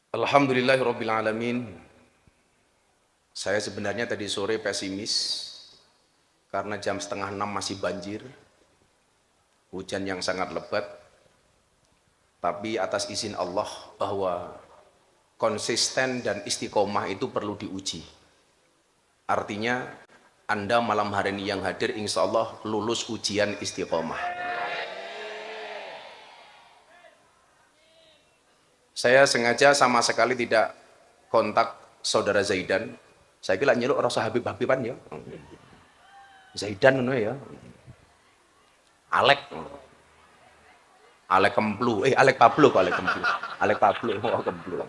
Alhamdulillahirabbil alamin. Saya sebenarnya tadi sore pesimis karena jam setengah 6 masih banjir, hujan yang sangat lebat. Tapi atas izin Allah bahwa konsisten dan istiqomah itu perlu diuji. Artinya Anda malam hari ini yang hadir insya Allah lulus ujian istiqomah. Saya sengaja sama sekali tidak kontak saudara Zaidan. Saya kira nyeluk rasa Habib-Habiban ya. Zaidan ngono ya. Alek. Alek Kemplu. Alek Pablo kok Alek Kemplu. Alek Pablo oh Kemplu.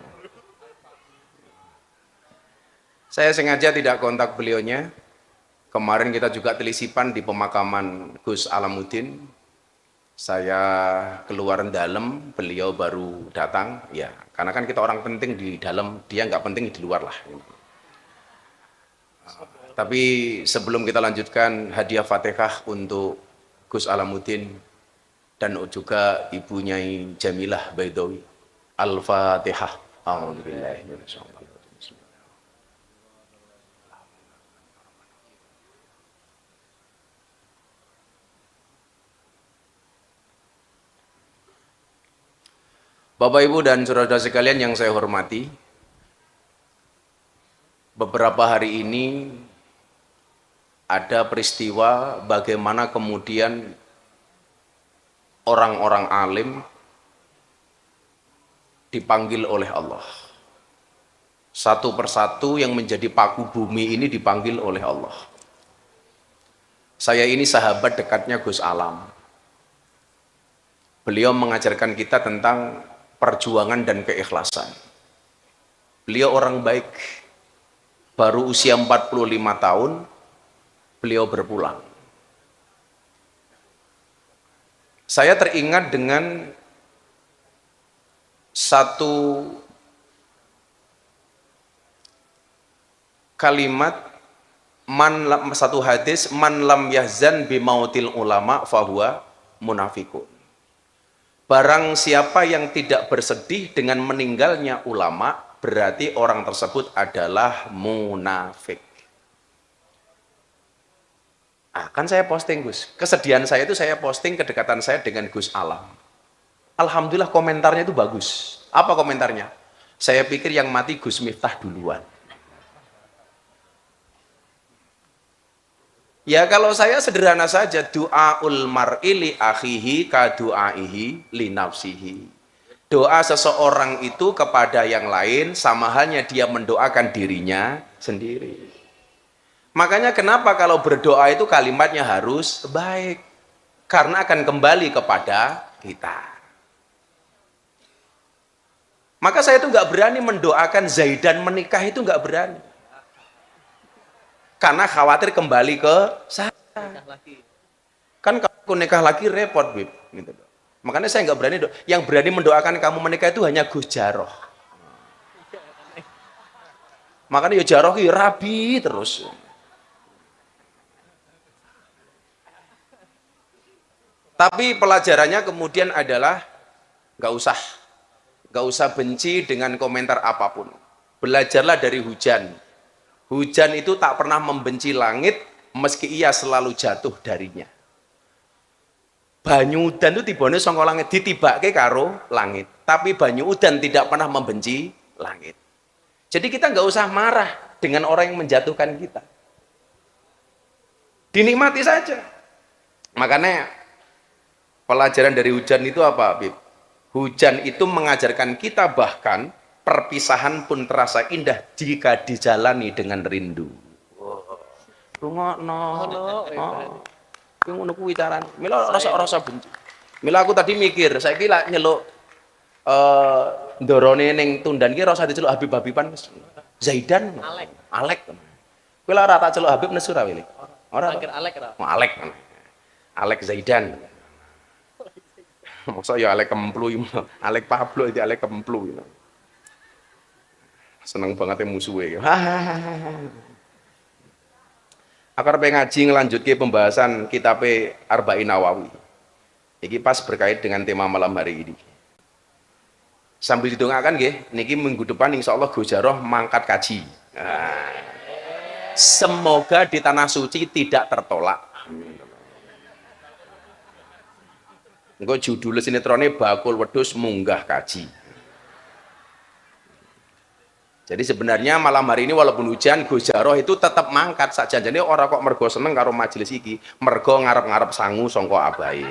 Saya sengaja tidak kontak beliaunya. Kemarin kita juga telisipan di pemakaman Gus Alamuddin. Saya keluar dalam, beliau baru datang. Ya, karena kan kita orang penting di dalam, dia nggak penting di luar lah. Tapi sebelum kita lanjutkan hadiah Fatihah untuk Gus Alamuddin dan juga Ibu Nyai Jamilah Baidowi. Al-Fatihah. A'udzubillahi minasyaitonir rajim. Bapak Ibu dan saudara sekalian yang saya hormati, beberapa hari ini ada peristiwa bagaimana kemudian orang-orang alim dipanggil oleh Allah. Satu persatu yang menjadi paku bumi ini dipanggil oleh Allah. Saya ini sahabat dekatnya Gus Alam. Beliau mengajarkan kita tentang perjuangan dan keikhlasan. Beliau orang baik. Baru usia 45 tahun, beliau berpulang. Saya teringat dengan satu kalimat, satu hadis, man lam yahzan bimautil ulama fahuwa munafikun. Barang siapa yang tidak bersedih dengan meninggalnya ulama, berarti orang tersebut adalah munafik. Kan saya posting Gus, kesedihan saya itu saya posting kedekatan saya dengan Gus Alam. Alhamdulillah komentarnya itu bagus. Apa komentarnya? Saya pikir yang mati Gus Miftah duluan. Ya kalau saya sederhana saja, du'aul mar'i li akhihi ka du'aihi li nafsihi. Doa seseorang itu kepada yang lain sama halnya dia mendoakan dirinya sendiri. Makanya kenapa kalau berdoa itu kalimatnya harus baik, karena akan kembali kepada kita. Maka saya itu nggak berani mendoakan Zaidan menikah, itu nggak berani. Karena khawatir kembali ke saya. Kan kalau aku nikah lagi repot, Bib. Gitu. Makanya saya nggak berani. Yang berani mendoakan kamu menikah itu hanya Gus Jaroh. Makanya ya Jaroh ya rabi terus. Tapi pelajarannya kemudian adalah nggak usah benci dengan komentar apapun. Belajarlah dari hujan. Hujan itu tak pernah membenci langit meski ia selalu jatuh darinya. Banyu udan itu tibane saka langit ditibake karo langit. Tapi banyu udan tidak pernah membenci langit. Jadi kita nggak usah marah dengan orang yang menjatuhkan kita. Dinikmati saja. Makanya pelajaran dari hujan itu apa, Bib? Hujan itu mengajarkan kita bahkan perpisahan pun terasa indah jika dijalani dengan rindu. Rungokno. Ki ngono kuwi carane. Mila rasa benci. Mila aku tadi mikir, saya kira nyeluk ndorone ning tundan ki rasa diceluk Habib-Habiban wis. Zaidan. Alek. Kowe ora tak celuk Habib nesu ra wili. Ora. Alek ra. Alek. Alek Zaidan. Maksud ya Alek Kemplu, Alek Pablo itu Alek Kemplu. Seneng banget musuhnya. Akar ngaji ngelanjutke pembahasan kitab Arba'in Nawawi. Ini pas berkait dengan tema malam hari ini. Sambil didongakan nggih, niki minggu depan insyaallah Gus Jaroh mangkat kaji. Nah, semoga di tanah suci tidak tertolak. Engko judul sinetronnya bakul wedhus munggah kaji. Jadi sebenarnya malam hari ini walaupun hujan, Gus Jaroh itu tetap mangkat saja. Jadi orang kok mergo seneng karo majelis iki, mergo ngarep-ngarep sangu sangka abahe.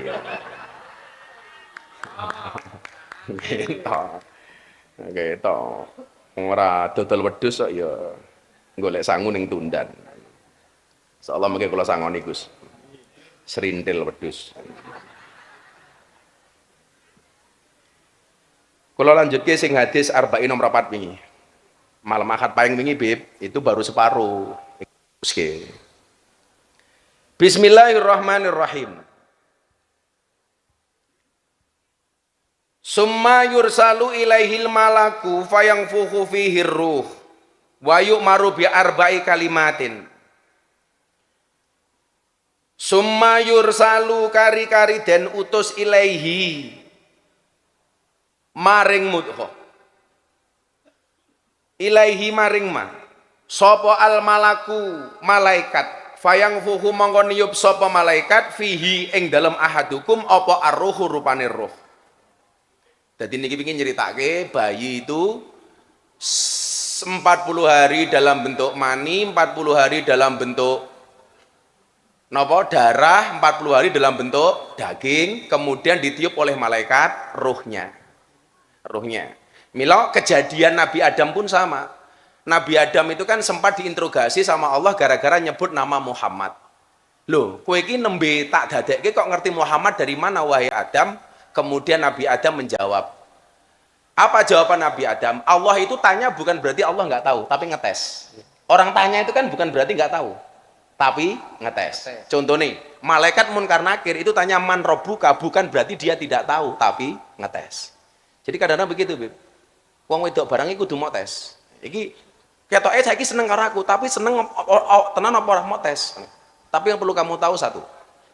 Gitu. Gitu. Ora dodol wedhus kok ya golek sangu ning tundan. Insyaallah mengke kula sangoni Gus. Serintil wedhus. Kula lanjutke sing hadis arba'in nomor 4 wingi. Malam akad paling wingi Bib, itu baru separuh. Bismillahirrahmanirrahim. Summa yursalu ilaihil malaku fayangfuhu fihi ruh wa yu'maru bi arba'i kalimatin. Summa yursalu kari-kari den utus ilaihi maring mudhoh ilaihi maring ma sapa al malaku malaikat fayangfuhu mongko niyup sapa malaikat fihi ing dalem ahadukum apa arruhu rupane ruh. Jadi niki pengin nyeritake bayi itu 40 hari dalam bentuk mani, 40 hari dalam bentuk napa darah, 40 hari dalam bentuk daging, kemudian ditiup oleh malaikat ruhnya. Mila kejadian Nabi Adam pun sama. Nabi Adam itu kan sempat diinterogasi sama Allah gara-gara nyebut nama Muhammad. Loh, kowe iki nembe tak dadekke kok ngerti Muhammad dari mana wahai Adam? Kemudian Nabi Adam menjawab. Apa jawaban Nabi Adam? Allah itu tanya bukan berarti Allah nggak tahu, tapi ngetes. Orang tanya itu kan bukan berarti nggak tahu, tapi ngetes. Contoh nih, malaikat Munkar Nakir itu tanya man robbuka, bukan berarti dia tidak tahu, tapi ngetes. Jadi kadang-kadang begitu, Bib. Wong wedok barang iku kudu mau tes. Iki ketoke saiki seneng karo aku, tapi seneng tenan apa ora mau tes. Tapi yang perlu kamu tahu satu.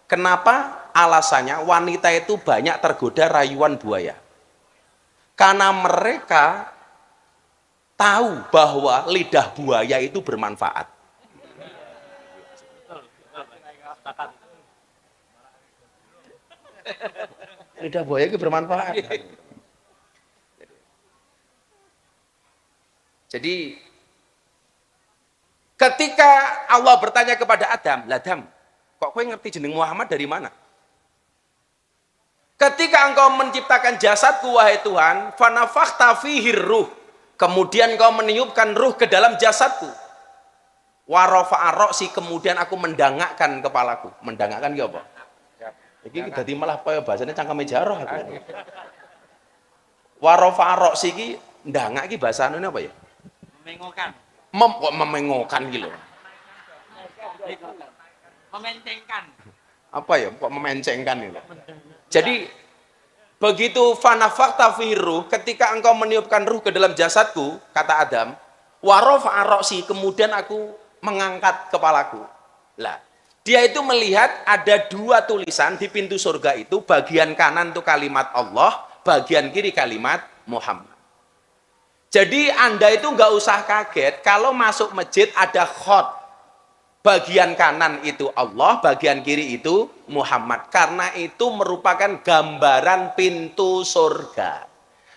Kenapa alasannya wanita itu banyak tergoda rayuan buaya? Karena mereka tahu bahwa lidah buaya itu bermanfaat. Lidah buaya itu bermanfaat. Jadi ketika Allah bertanya kepada Adam, "Lah Adam, kok kowe ngerti jeneng Muhammad dari mana?" Ketika engkau menciptakan jasadku wahai Tuhan, fanafakhta fihi ruh, kemudian engkau meniupkan ruh ke dalam jasadku. Wa rafa'a ra'si, kemudian aku mendangakkan kepalaku. Mendangakkan ki apa? Iki dadi malah kaya bahasane cangkeme Jaroh aku. Wa rafa'a ra'si ki ndangak ki bahasane apa ya? Memengokan. Kok memengokan gitu. Memencengkan. Apa ya? Kok memencengkan gitu. Jadi begitu fanafakta fihi ruh, ketika engkau meniupkan ruh ke dalam jasadku, kata Adam, wa rafa'a ra'si, kemudian aku mengangkat kepalaku. Lah, dia itu melihat ada dua tulisan di pintu surga itu, bagian kanan itu kalimat Allah, bagian kiri kalimat Muhammad. Jadi Anda itu nggak usah kaget kalau masuk masjid ada khot. Bagian kanan itu Allah, bagian kiri itu Muhammad. Karena itu merupakan gambaran pintu surga.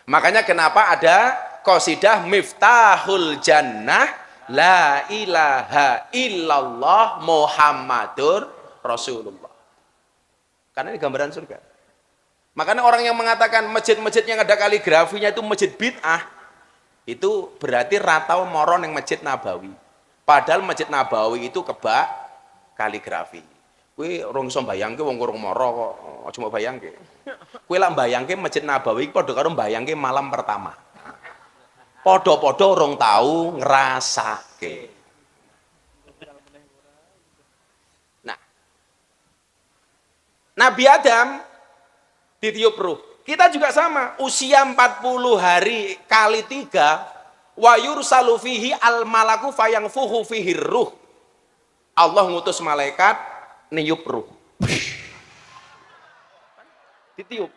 Makanya kenapa ada qasidah Miftahul Jannah La ilaha illallah Muhammadur Rasulullah. Karena ini gambaran surga. Makanya orang yang mengatakan masjid-masjid yang ada kaligrafinya itu masjid bid'ah, itu berarti ratau moron yang masjid Nabawi. Padahal masjid Nabawi itu kebak kaligrafi. Kowe ora iso mbayangke wong kurang mara kok. Aja mbok bayangke. Kowe lak mbayangke masjid Nabawi padha karo mbayangke malam pertama. Padha-padha urung tahu ngrasake. Nah, Nabi Adam ditiup ruh. Kita juga sama, usia 40 hari kali 3, wa yursalu fihi al malaku fayangfuhu fihi ruh. Allah ngutus malaikat niup ruh. Ditiup.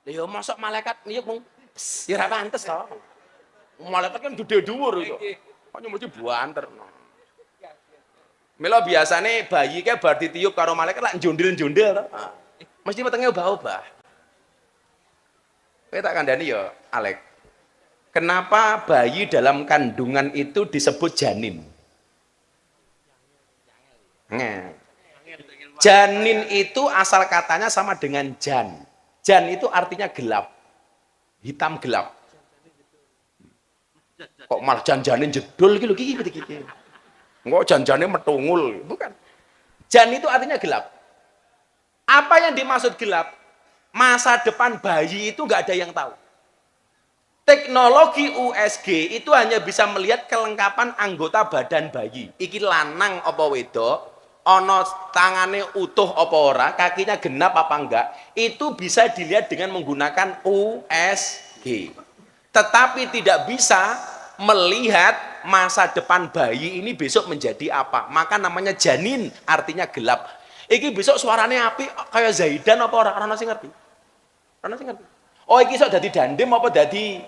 Ya mosok malaikat niup mung ya ora pantes to. Malaikat kan gede dhuwur iku. Kok mesti buanter. Mila biasane bayi ke bar ditiup karo malaikat lak njundil-njundil to. Mesti wetenge obah-obah. Kowe tak kandhani ya, Alek. Kenapa bayi dalam kandungan itu disebut janin? Nge. Janin itu asal katanya sama dengan jan. Jan itu artinya gelap. Hitam gelap. Kok malah jan-janin jedul iki lho iki. Engko jan-jane metungul, bukan. Jan itu artinya gelap. Apa yang dimaksud gelap? Masa depan bayi itu nggak ada yang tahu. Teknologi USG itu hanya bisa melihat kelengkapan anggota badan bayi. Iki lanang apa wedok, ono tangane utuh apa ora, kakinya genap apa enggak, itu bisa dilihat dengan menggunakan USG. Tetapi tidak bisa melihat masa depan bayi ini besok menjadi apa. Maka namanya janin, artinya gelap. Iki besok suaranya api kayak Zaidan apa ora? Ora sing ngerti. Ora sing ngerti. Oh iki sok dadi dandem apa dadi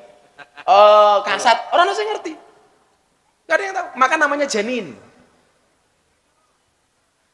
kasat? Ora sing ngerti. Enggak ada yang tahu. Maka namanya janin.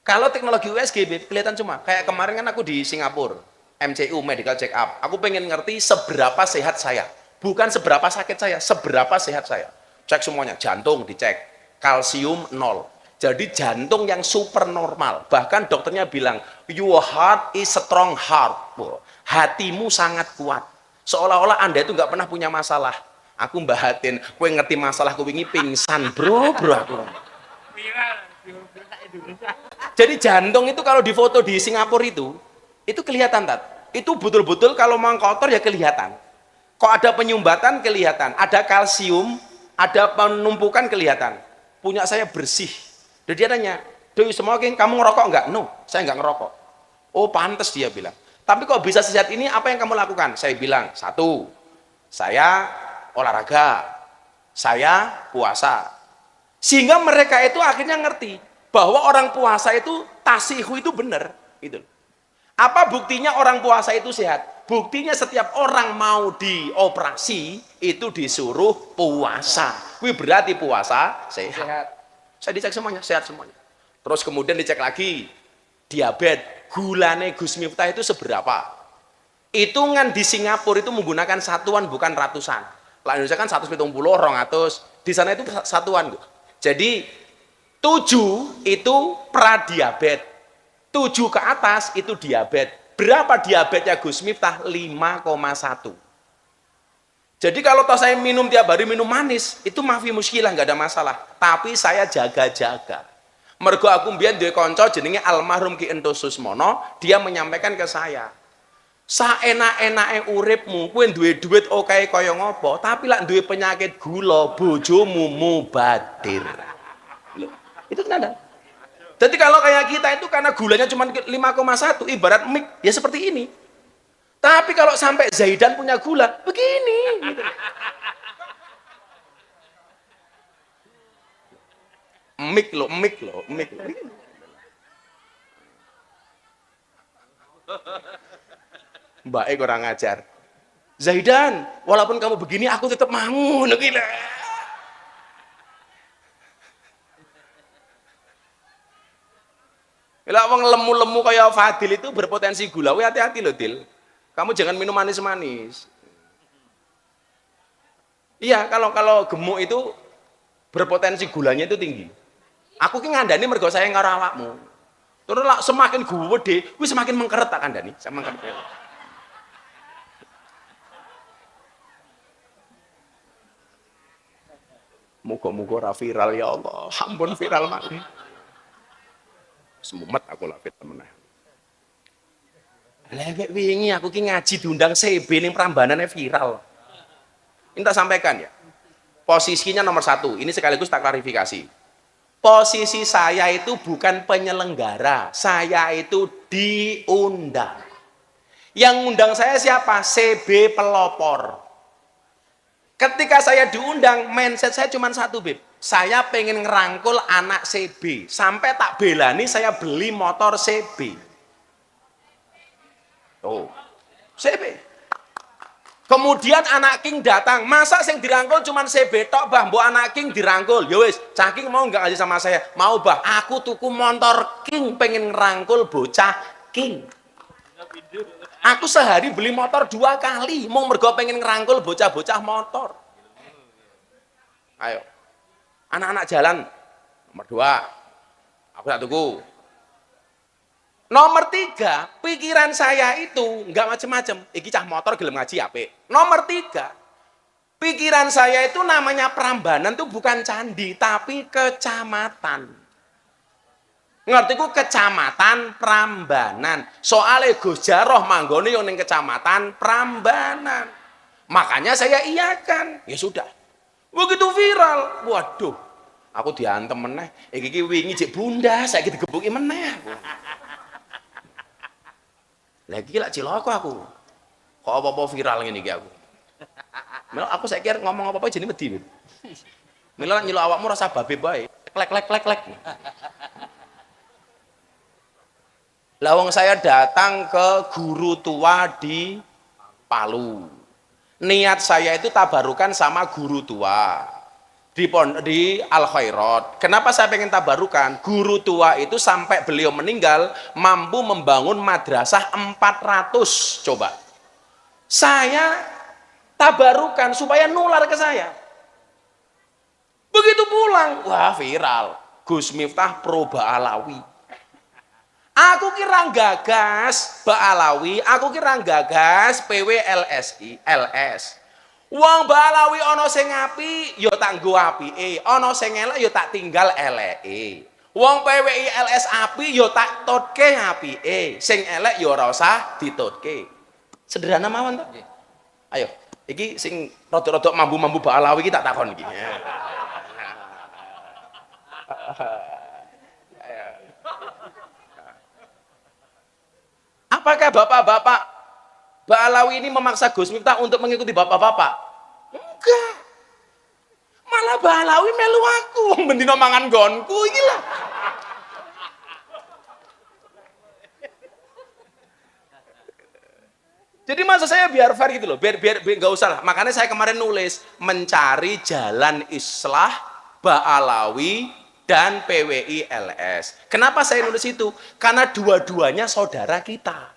Kalau teknologi USG kelihatan cuma kayak kemarin kan aku di Singapura, MCU medical check up. Aku pengen ngerti seberapa sehat saya. Bukan seberapa sakit saya, seberapa sehat saya. Cek semuanya, jantung dicek, kalsium 0. Jadi jantung yang super normal. Bahkan dokternya bilang, your heart is strong heart. Hatimu sangat kuat. Seolah-olah Anda itu nggak pernah punya masalah. Aku mbahatin, kowe ngerti masalah kowe wingi pingsan, bro aku. Jadi jantung itu kalau difoto di Singapura itu kelihatan tat. Itu betul-betul kalau mau kotor ya kelihatan. Kok ada penyumbatan kelihatan, ada kalsium, ada penumpukan kelihatan. Punya saya bersih. Dan dia tanya, Dewi smoking, kamu ngerokok enggak? No, saya enggak ngerokok. Oh pantas dia bilang. Tapi kok bisa sehat ini, apa yang kamu lakukan? Saya bilang, 1, saya olahraga, saya puasa. Sehingga mereka itu akhirnya ngerti bahwa orang puasa itu tasihu itu benar. Gitu. Apa buktinya orang puasa itu sehat? Buktinya setiap orang mau dioperasi itu disuruh puasa. Wih berarti puasa sehat. Saya dicek semuanya, sehat semuanya. Terus kemudian dicek lagi, diabetes, gulane Gus Miftah itu seberapa? Hitungan di Singapura itu menggunakan satuan bukan ratusan. Lah Indonesia kan 170, 200, di sana itu satuan. Jadi 7 itu pradiabetes, 7 ke atas itu diabetes. Berapa diabetesnya Gus Miftah? 5,1. Jadi kalau toh saya minum tiap hari minum manis, itu mafi muskilah, nggak ada masalah. Tapi saya jaga-jaga. Mergo aku mbiyen duwe kanca jenenge almarhum Ki Ento Susmono, dia menyampaikan ke saya, saenak-enake uripmu, kowe duwe duit oke kaya ngopo, tapi lak duwe penyakit gula, bojomu mubadir. Loh, itu kenapa? Jadi kalau kayak kita itu karena gulanya cuma 5,1, ibarat mik, ya seperti ini. Tapi kalau sampai Zaidan punya gula, begini. Gitu. Mik loh. Mbak kurang ngajar. Zaidan, walaupun kamu begini, aku tetap mau. Gila. Kalau orang lemu-lemu kayak Fadil itu berpotensi gula, hati-hati loh Dil. Kamu jangan minum manis-manis. Iya, kalau gemuk itu berpotensi gulanya itu tinggi. Aku ki ngandani mergo saya karo awakmu. Terus lah semakin gede, kuwi semakin mengkeret tak kandani, saya mengkeret. Muga-muga ora viral ya Allah. Ampun viral maneh. Semumet aku lah fit temen. Lewek wingi aku ki ngaji diundang CB ning Prambanane viral. Ini tak sampaikan ya. Posisinya nomor 1. Ini sekaligus tak klarifikasi. Posisi saya itu bukan penyelenggara. Saya itu diundang. Yang undang saya siapa? CB pelopor. Ketika saya diundang, mindset saya cuma satu, Beb. Saya pengen ngerangkul anak CB. Sampai tak belani saya beli motor CB. Oh, CB. Kemudian anak king datang, masa sing dirangkul cuman sebetok bah, mbok anak king dirangkul, ya wis, Cah King mau nggak ngaji sama saya? Mau bah, aku tuku motor king pengen ngerangkul bocah king. Aku sehari beli motor 2 kali, mau mergo pengen ngerangkul bocah-bocah motor. Ayo, anak-anak jalan, nomor 2, aku tak tuku. Nomor 3, pikiran saya itu nggak macem-macem. Iki cah motor gelem ngaji apik. Nomor 3, pikiran saya itu namanya Prambanan itu bukan candi, tapi kecamatan. Ngerti ku kecamatan Prambanan. Soalnya Gus Jaroh manggone yang ning kecamatan Prambanan. Makanya saya iyakan. Ya sudah. Begitu viral. Waduh. Aku diantem meneh. Iki wingi jek bunda, saiki digebuki meneh. Lagi lak ciloko aku. Kok apa-apa viral ngene iki aku. Mel aku saiki ngomong apa-apa jenenge wedi. Mel nyeluk awakmu rasa babe bae. Klek. Lah wong saya datang ke guru tua di Palu. Niat saya itu tabarukan sama guru tua di Al Khairat. Kenapa saya pengen tabarukan? Guru tua itu sampai beliau meninggal mampu membangun madrasah 400 coba. Saya tabarukan supaya nular ke saya. Begitu pulang, wah viral. Gus Miftah pro Ba'alawi. Aku kira gagas Ba'alawi, aku kira gagas PWLSI, LS. Wong Ba'alawi ana sing apik ya tak nggo apike, ana sing elek ya tak tinggal eleke. Wong PWI LS apik ya tak tutke apike, sing elek ya ora usah ditutke. Sederhana mawon to? Ayo, iki sing rada-rada mambu-mambu Ba'alawi iki tak takon iki. Apakah bapak-bapak Ba'alawi ini memaksa Gus Miftah untuk mengikuti bapak-bapak? Enggak. Malah Ba'alawi melu aku, bendino mangan gonku iki lah. Jadi maksud saya biar fair gitu loh, biar nggak usah lah. Makanya saya kemarin nulis mencari jalan islah Ba'alawi dan PWI LS. Kenapa saya nulis itu? Karena dua-duanya saudara kita.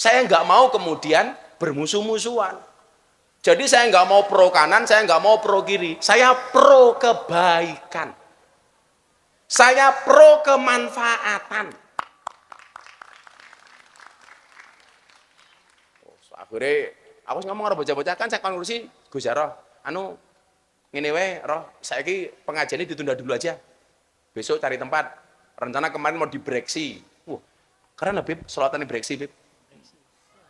Saya nggak mau kemudian bermusuh-musuhan. Jadi saya nggak mau pro kanan, saya nggak mau pro kiri. Saya pro kebaikan. Saya pro kemanfaatan. Akhirnya, aku ngomong karo bocah-bocah kan saya konklusi Gus Jaroh, anu ngene wae, roh, saiki pengajiannya ditunda dulu aja. Besok cari tempat. Rencana kemarin mau di Breksi. Wah, keren Bib, sholatan di Breksi, Bib.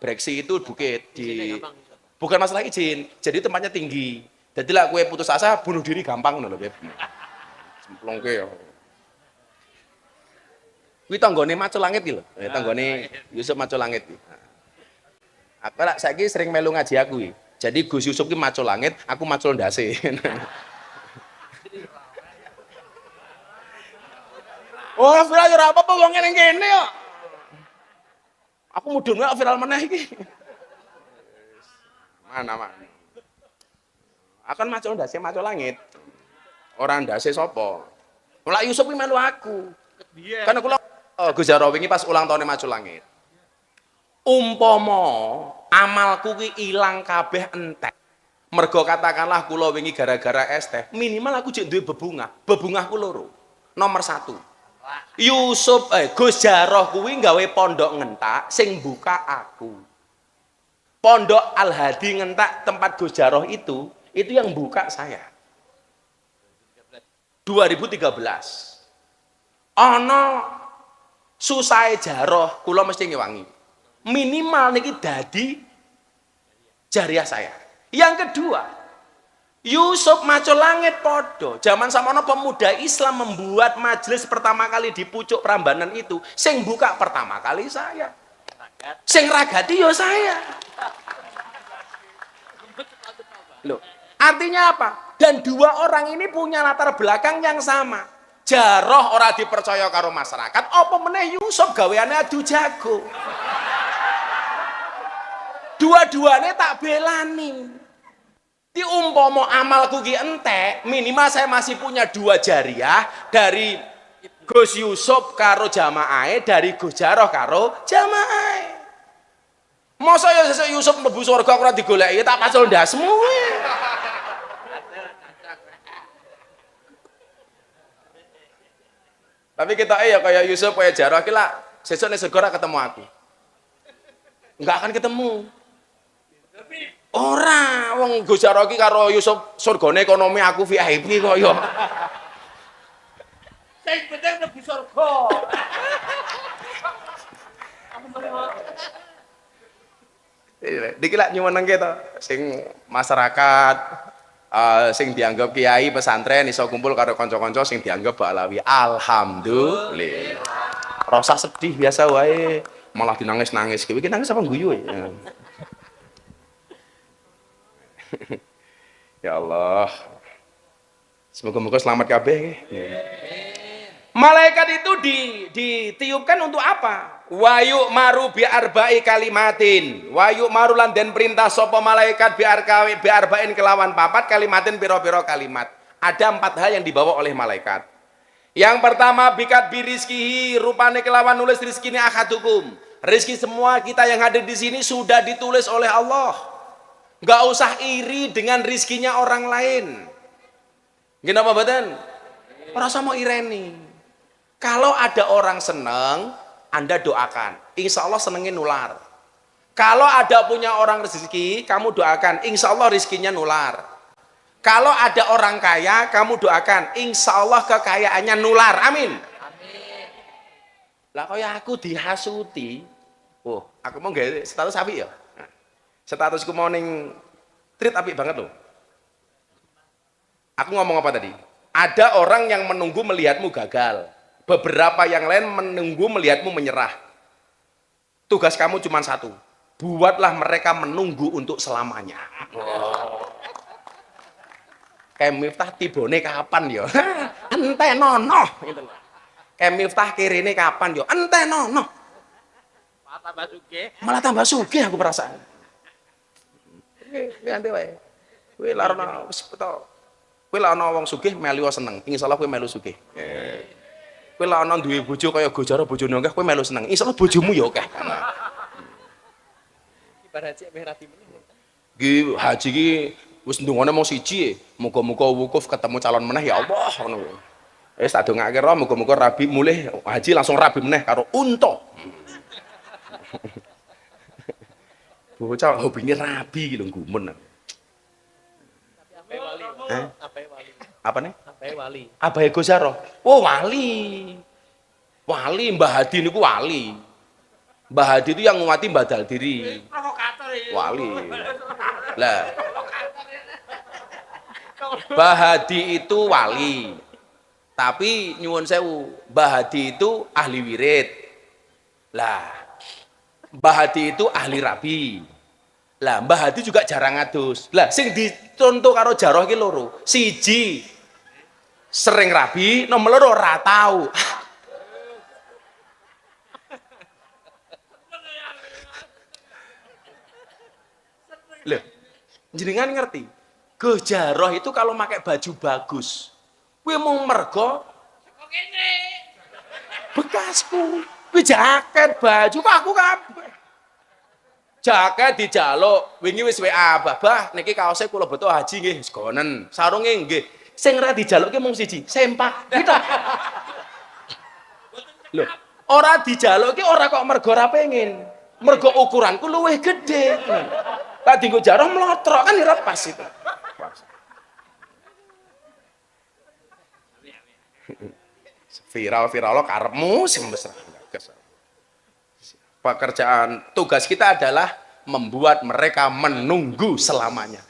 Breksi itu bukit di bukan masalah izin, jadi tempatnya tinggi. Jadi lah kue putus asa bunuh diri gampang loh, Bib. Semplongke ya. Kuwi tanggone Macul Langit iki lho. Tanggone Yusuf Macul Langit iki. Aku lah saiki sering melu ngaji aku iki. Jadi Gus Yusuf ki Macul Langit, aku Macul Ndase. Oh, viral ya ora apa-apa wong ngene kene kok. Aku mudun wae viral meneh iki. Mana. Akan Macul Ndase Macul Langit. Orang ndase sapa? Mulai Yusuf ki melu aku. Kan aku Gus Jaroh wingi pas ulang tahun Macul Langit. Umpama amalku ki ilang kabeh entek. Mergo katakanlah kula wingi gara-gara es teh, minimal aku jek duwe bebungahku loro. Nomor 1. Gus Jaroh kuwi gawe pondok ngentak sing buka aku. Pondok Al Hadi ngentak tempat Gus Jaroh itu yang buka saya. 2013. Ana susahe Jaroh kula mesti ngewangi. Minimal niki dadi jariah saya. Yang kedua, Yusuf Macul Langit podo. Zaman samono pemuda Islam membuat majelis pertama kali di pucuk Prambanan itu, sing buka pertama kali saya. Sing ragati yo saya. Loh, artinya apa? Dan dua orang ini punya latar belakang yang sama. Jaroh ora dipercaya karo masyarakat, apa meneh Yusuf gaweane adu jago. dua-duanya tak belani. Ti umpama amalku ki entek, minimal saya masih punya 2 jariah dari Gus Yusuf karo jamaah, dari Gus Jaroh karo jamaah. Masa ya sesuk Yusuf mlebu surga ora digoleki tak pacul ndasmu. Tapi kita ya kayak Yusuf kayak Jaroh ki lah sesuk nek surga ora ketemu aku. Enggak akan ketemu. Ora, wong Gus Jaroh ki karo Yusuf surgane ekonomi aku VIP kok ya. Sing penting mlebu surga. Diki lak nyuwenengke to, sing masyarakat sing dianggap kiai pesantren iso kumpul karo kanca-kanca sing dianggap balawi. Alhamdulillah. Rasa sedih biasa wae, malah dinangis-nangis. Kowe iki nangis apa guyu ya? Ya Allah. Semoga-moga selamat kabeh. Malaikat itu ditiupkan untuk apa? Wayu maru bi arba'i kalimatin. Wayu maru lan den perintah sapa malaikat bi arba'in kelawan 4 kalimatin pira-pira kalimat. Ada 4 hal yang dibawa oleh malaikat. Yang pertama bikat birizkihi, rupane kelawan nulis rizkine ahadukum. Rizki semua kita yang hadir di sini sudah ditulis oleh Allah. Enggak usah iri dengan rizkinya orang lain. Gimana mboten? Ora sama ireni. Kalau ada orang seneng, Anda doakan. Insya Allah senengnya nular. Kalau ada punya orang rezeki, kamu doakan. Insya Allah rezekinya nular. Kalau ada orang kaya, kamu doakan. Insya Allah kekayaannya nular. Amin. Amin. Lah kaya aku dihasuti. Oh, aku mau nggak status api ya? Statusku mau ning treat api banget loh. Aku ngomong apa tadi? Ada orang yang menunggu melihatmu gagal. Beberapa yang lain menunggu melihatmu menyerah. Tugas kamu cuma satu. Buatlah mereka menunggu untuk selamanya. Oh. Kayak Miftah tibone kapan ya? Ente nono. Gitu. Kayak Miftah kirine kapan ya? Ente nono. Malah tambah sugih. Malah tambah sugih aku perasaan. Nganti wae. Kowe larana wis beto. Kowe lah ana wong sugih melu seneng. Insyaallah kowe melu sugih. Kowe lah ana duwe bojo kaya Gojaro bojone akeh kowe melu seneng. Insyaallah bojomu ya akeh. Ibarat haji meh rabi meneh. Iki haji iki wis ndungane mau siji. Muga-muga wukuf ketemu calon meneh ya Allah ngono. Wis tak dongake ro muga-muga rabi mulih haji langsung rabi meneh karo unta. Bocah hobine rabi iki lho gumen. Ape wali. Ape wali. Apa nih? Ape wali. Abahe Gosaro. Oh wali. Wali Mbah Hadi niku wali. Mbah Hadi itu yang nguati badal diri. Provokator iki. Wali. Lah. Mbah Hadi itu wali. Tapi nyuwun sewu, Mbah Hadi itu ahli wirid. Lah. Mbah Hadi itu ahli rabi. Lah Mbah Hadi juga jarang ngadus. Lah sing dicontoh karo Jaroh iki loro. Siji sering rabi, nomor loro ora tau. Loh, jenengan ngerti? Gus Jaroh itu kalau pakai baju bagus, kuwi mung mergo Kene. bekasku. Kuwi jaket, baju kok aku kabeh. Jaket dijaluk, wingi wis WA, "Bah, niki kaose kula beto haji nggih, wis gonen. Sarunge nggih." Sing ora dijalukke mung siji, sempak. Gitu. Loh, ora dijalukke ora kok mergo ora pengin. Mergo ukuranku luwih gedhe. Tak dienggo Jaroh mlotrok kan ora pas itu. Viral-viral lo karepmu sing mesra. Pekerjaan tugas kita adalah membuat mereka menunggu selamanya.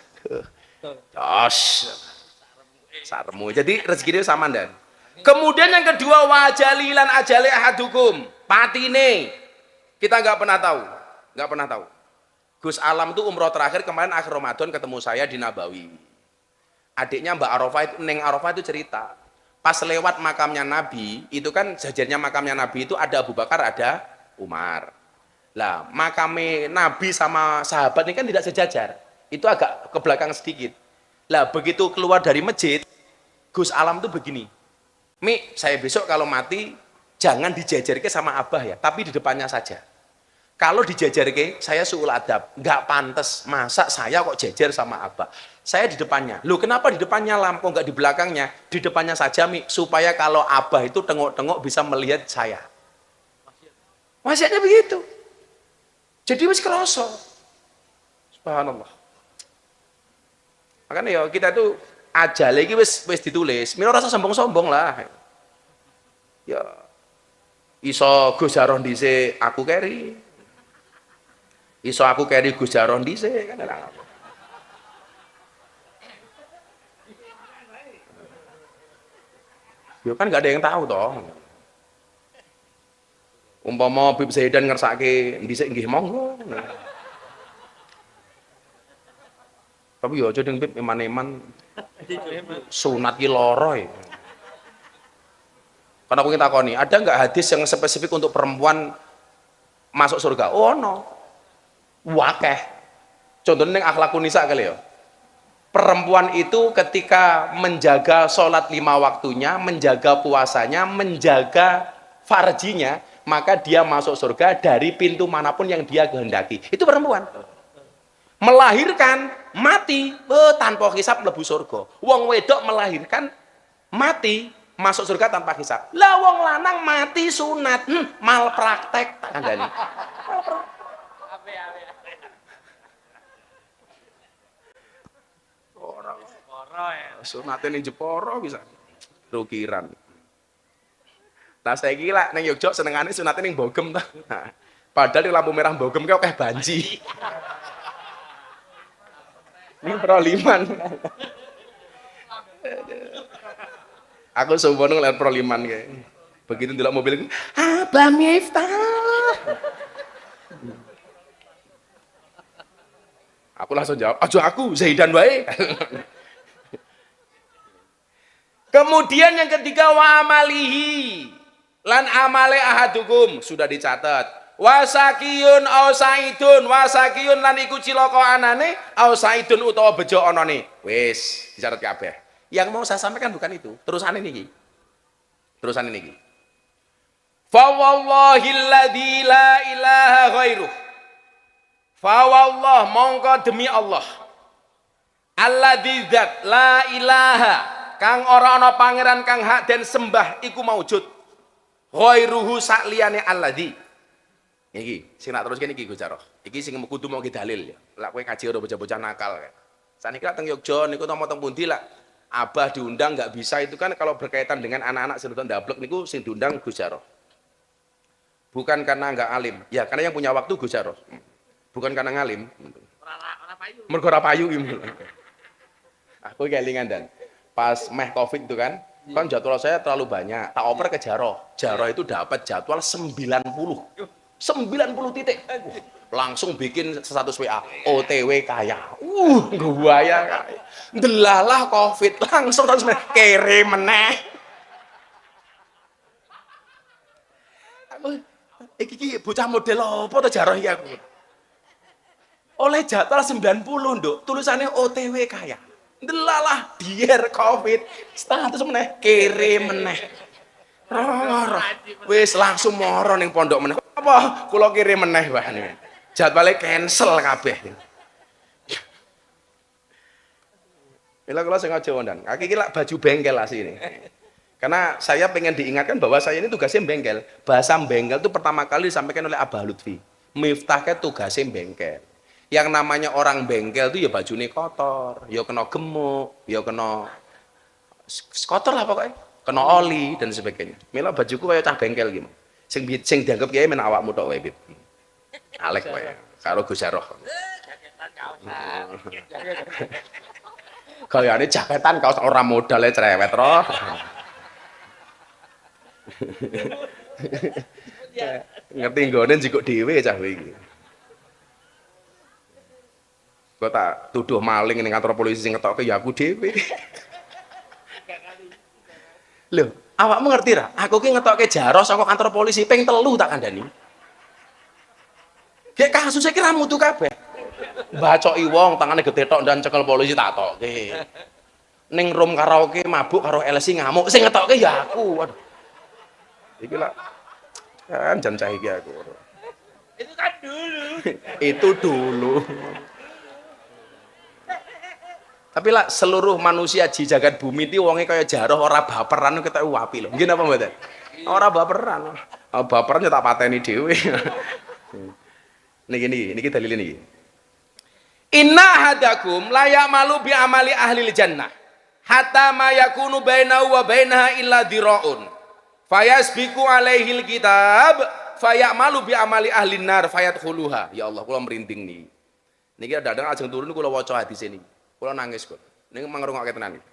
Jos. Sarmu. Jadi rezeki itu sama dan. Kemudian yang kedua wajalilan ajali ahadukum. Patine. Kita nggak pernah tahu. Nggak pernah tahu. Gus Alam tuh umroh terakhir kemarin akhir Ramadan ketemu saya di Nabawi. Adiknya Mbak Arafah itu, Neng Arafah itu cerita. Pas lewat makamnya Nabi, itu kan jajarnya makamnya Nabi itu ada Abu Bakar, ada Umar. Lah, makame Nabi sama sahabat ini kan tidak sejajar. Itu agak ke belakang sedikit. Lah, begitu keluar dari masjid, Gus Alam tuh begini. Mi, saya besok kalau mati jangan dijajarke sama Abah ya, tapi di depannya saja. Kalau dijajarke, saya suul adab, nggak pantas. Masa saya kok jajar sama Abah? Saya di depannya. Loh, kenapa di depannya Lam? Kok nggak di belakangnya? Di depannya saja, Mi, supaya kalau Abah itu tengok-tengok bisa melihat saya. Wasiatnya begitu. Jadi wis kerasa. Subhanallah. Makanya ya kita tuh aja lagi wis ditulis. Mira rasa sombong-sombong lah. Ya iso Gus Jaroh dhisik aku keri. Iso aku keri Gus Jaroh dhisik kan ora. Ya kan nggak ada yang tahu toh. Umpama Bib Zaidan ngersake dhisik nggih monggo. Tapi ya aja ding Bib eman-eman sunat ki lara ya. Karena aku ngitakoni, ada nggak hadis yang spesifik untuk perempuan masuk surga? Oh no. Wakeh. Contohnya yang akhlakun nisa kali ya. Perempuan itu ketika menjaga sholat 5 waktunya, menjaga puasanya, menjaga farjinya, maka dia masuk surga dari pintu manapun yang dia kehendaki. Itu perempuan. Melahirkan, mati, tanpa hisab mlebu surga. Wong wedok melahirkan, mati, masuk surga tanpa hisab. Lah wong lanang mati sunat, malpraktek tak kandhani. Sunate ning Jepara bisa rukiran. Nah saya kira neng Yogyakarta senengane sunate ning Bogem ta. Nah, padahal di lampu merah Bogem ki akeh banji. Ini Proliman. Aku sembrono ngeliat Proliman kayak. Begitu ndelok mobil, Abah Miftah. Aku langsung jawab, aja aku, Zaidan wae. Kemudian yang ketiga wa amalihi lan amale ahadukum sudah dicatat. Wasakiyun au saidun, wasakiyun lan iku cilaka anane au saidun utawa bejo anane. Wis dicatat kabeh. Yang mau saya sampaikan bukan itu. Terusane niki. Terusane niki. Fa wallahilladzi la ilaha ghairuh. Fa wallah mongko demi Allah. Alladzi dzat la ilaha kang ora ana pangeran kang hak den sembah iku maujud. Ghairuhu sakliyane alladzi. Iki sing nak teruskan iki Gus Jaroh. Iki sing kudu mau dalil ya. Lah kowe kaji ora bocah-bocah nakal kae. Saniki lak teng Yogya niku tamo teng pundi lak Abah diundang nggak bisa itu kan kalau berkaitan dengan anak-anak sedotan dablek niku sing diundang Gus Jaroh. Bukan karena nggak alim. Ya karena yang punya waktu Gus Jaroh. Bukan karena ngalim. Ora payu. Mergo ora payu iki. Aku kelingan dan pas meh Covid itu kan jadwal saya terlalu banyak. Tak oper ke Jaroh. Jaroh itu dapat jadwal 90 titik. Langsung bikin status WA OTW kaya. Buaya kaya. Delalah Covid langsung terus kere meneh. Iki bocah model apa to Jaroh iki aku. Oleh jadwal 90 nduk, tulisannya OTW kaya. Delalah dier Covid, status meneh kere meneh. Roh. Wis langsung moro ning pondok meneh. Apa kula kere meneh bae. Jadwalnya cancel kabeh. Mila kula sengaja wondan. Kaki iki lak baju bengkel asline. Karena saya pengen diingatkan bahwa saya ini tugasnya bengkel. Bahasa bengkel itu pertama kali disampaikan oleh Abah Lutfi. Miftahnya tugasnya bengkel. Yang namanya orang bengkel itu ya bajunya kotor, ya kena gemuk, ya kena kotor lah pokoknya, kena oli dan sebagainya. Mila bajuku kayak cah bengkel gitu. Sing dianggap kiai men awakmu tok wae, Bib. Alek wae, karo Gus Jaroh. Gayane jaketan kaos ora modale cerewet roh. Ngerti nggone njikuk dhewe cah kowe iki. Kok tak tuduh maling ning kantor polisi sing ngetokke ya aku dhewe. Lho, awakmu ngerti ra? Aku ki ngetokke Jaroh saka kantor polisi ping 3 tak kandhani. Kayak kasusnya kira mutu kabeh. Bacoki wong tangane gede tok dan cekel polisi tak tokke. Ning room karaoke mabuk karo LC ngamuk sing ngetokke ya aku. Waduh. Iki lah kan jan cah iki aku. Itu kan dulu. Itu dulu. Tapi lah seluruh manusia di jagat bumi itu wonge kaya jaroh ora baperan ketok api lho. Nggih napa mboten? Ora baperan. Baperan tak pateni dhewe. Niki dalile niki. Inna hadakum layak malu bi amali ahli jannah hatta ma yakunu bainahu wa bainaha illa diraun fayasbiqu alaihi alkitab fayamalu bi amali ahli nar fayadkhuluha. Ya Allah kula merinding niki. Niki dadang ajeng turun kula waca hadis niki. Kula nangis kok. Niki mangrungokke tenan iki.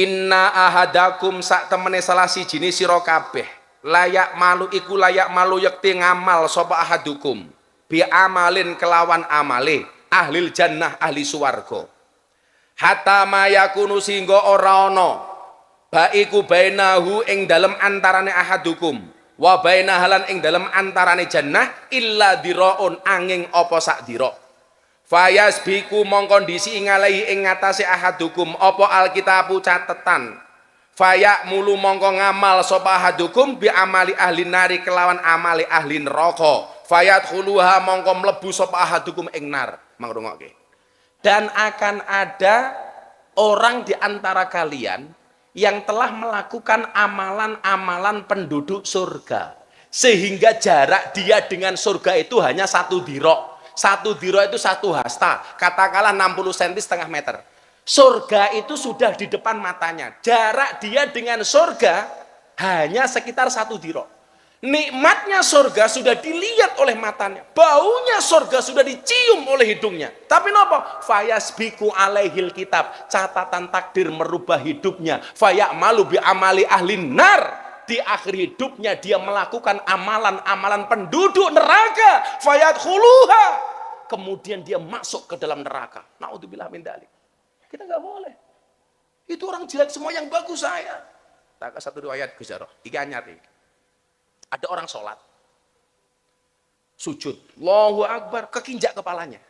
Inna ahadakum sak temene salah sijine sira kabeh layak malu iku layak malu yekti ngamal sapa ahadukum bi amalin kelawan amale ahlil jannah ahli swarga hatta mayakunu singgo ora ana baiku bainahu ing dalem antarane ahadukum wa bainahalan ing dalem antarane jannah illa diraun angin apa sak dira fayasbiku mongko ndisi ngalahi ing ngatasé ahadukum apa alkitabu catetan fayak mulu mongko ngamal sapa ahadukum bi amali ahli nari kelawan amali ahli neraka fayadkhuluha mongko mlebu sapa ahadukum ing nar. Mangrungokke. Dan akan ada orang di antara kalian yang telah melakukan amalan-amalan penduduk surga sehingga jarak dia dengan surga itu hanya 1 diro. 1 diro itu 1 hasta, katakanlah 60 cm setengah meter. Surga itu sudah di depan matanya. Jarak dia dengan surga hanya sekitar 1 diro. Nikmatnya surga sudah dilihat oleh matanya, baunya surga sudah dicium oleh hidungnya. Tapi napa? Fayasbiku alaihil kitab, catatan takdir merubah hidupnya. Fayamalu bi amali ahli nar, di akhir hidupnya dia melakukan amalan-amalan penduduk neraka. Fayadkhuluha, kemudian dia masuk ke dalam neraka. Naudzubillah min dzalik. Kita nggak boleh. Itu orang jelek semua, yang bagus saya. Tak satu riwayat Gus Jarrah, iki anyar iki. Ada orang sholat, sujud, Allahu Akbar, kekinjak kepalanya,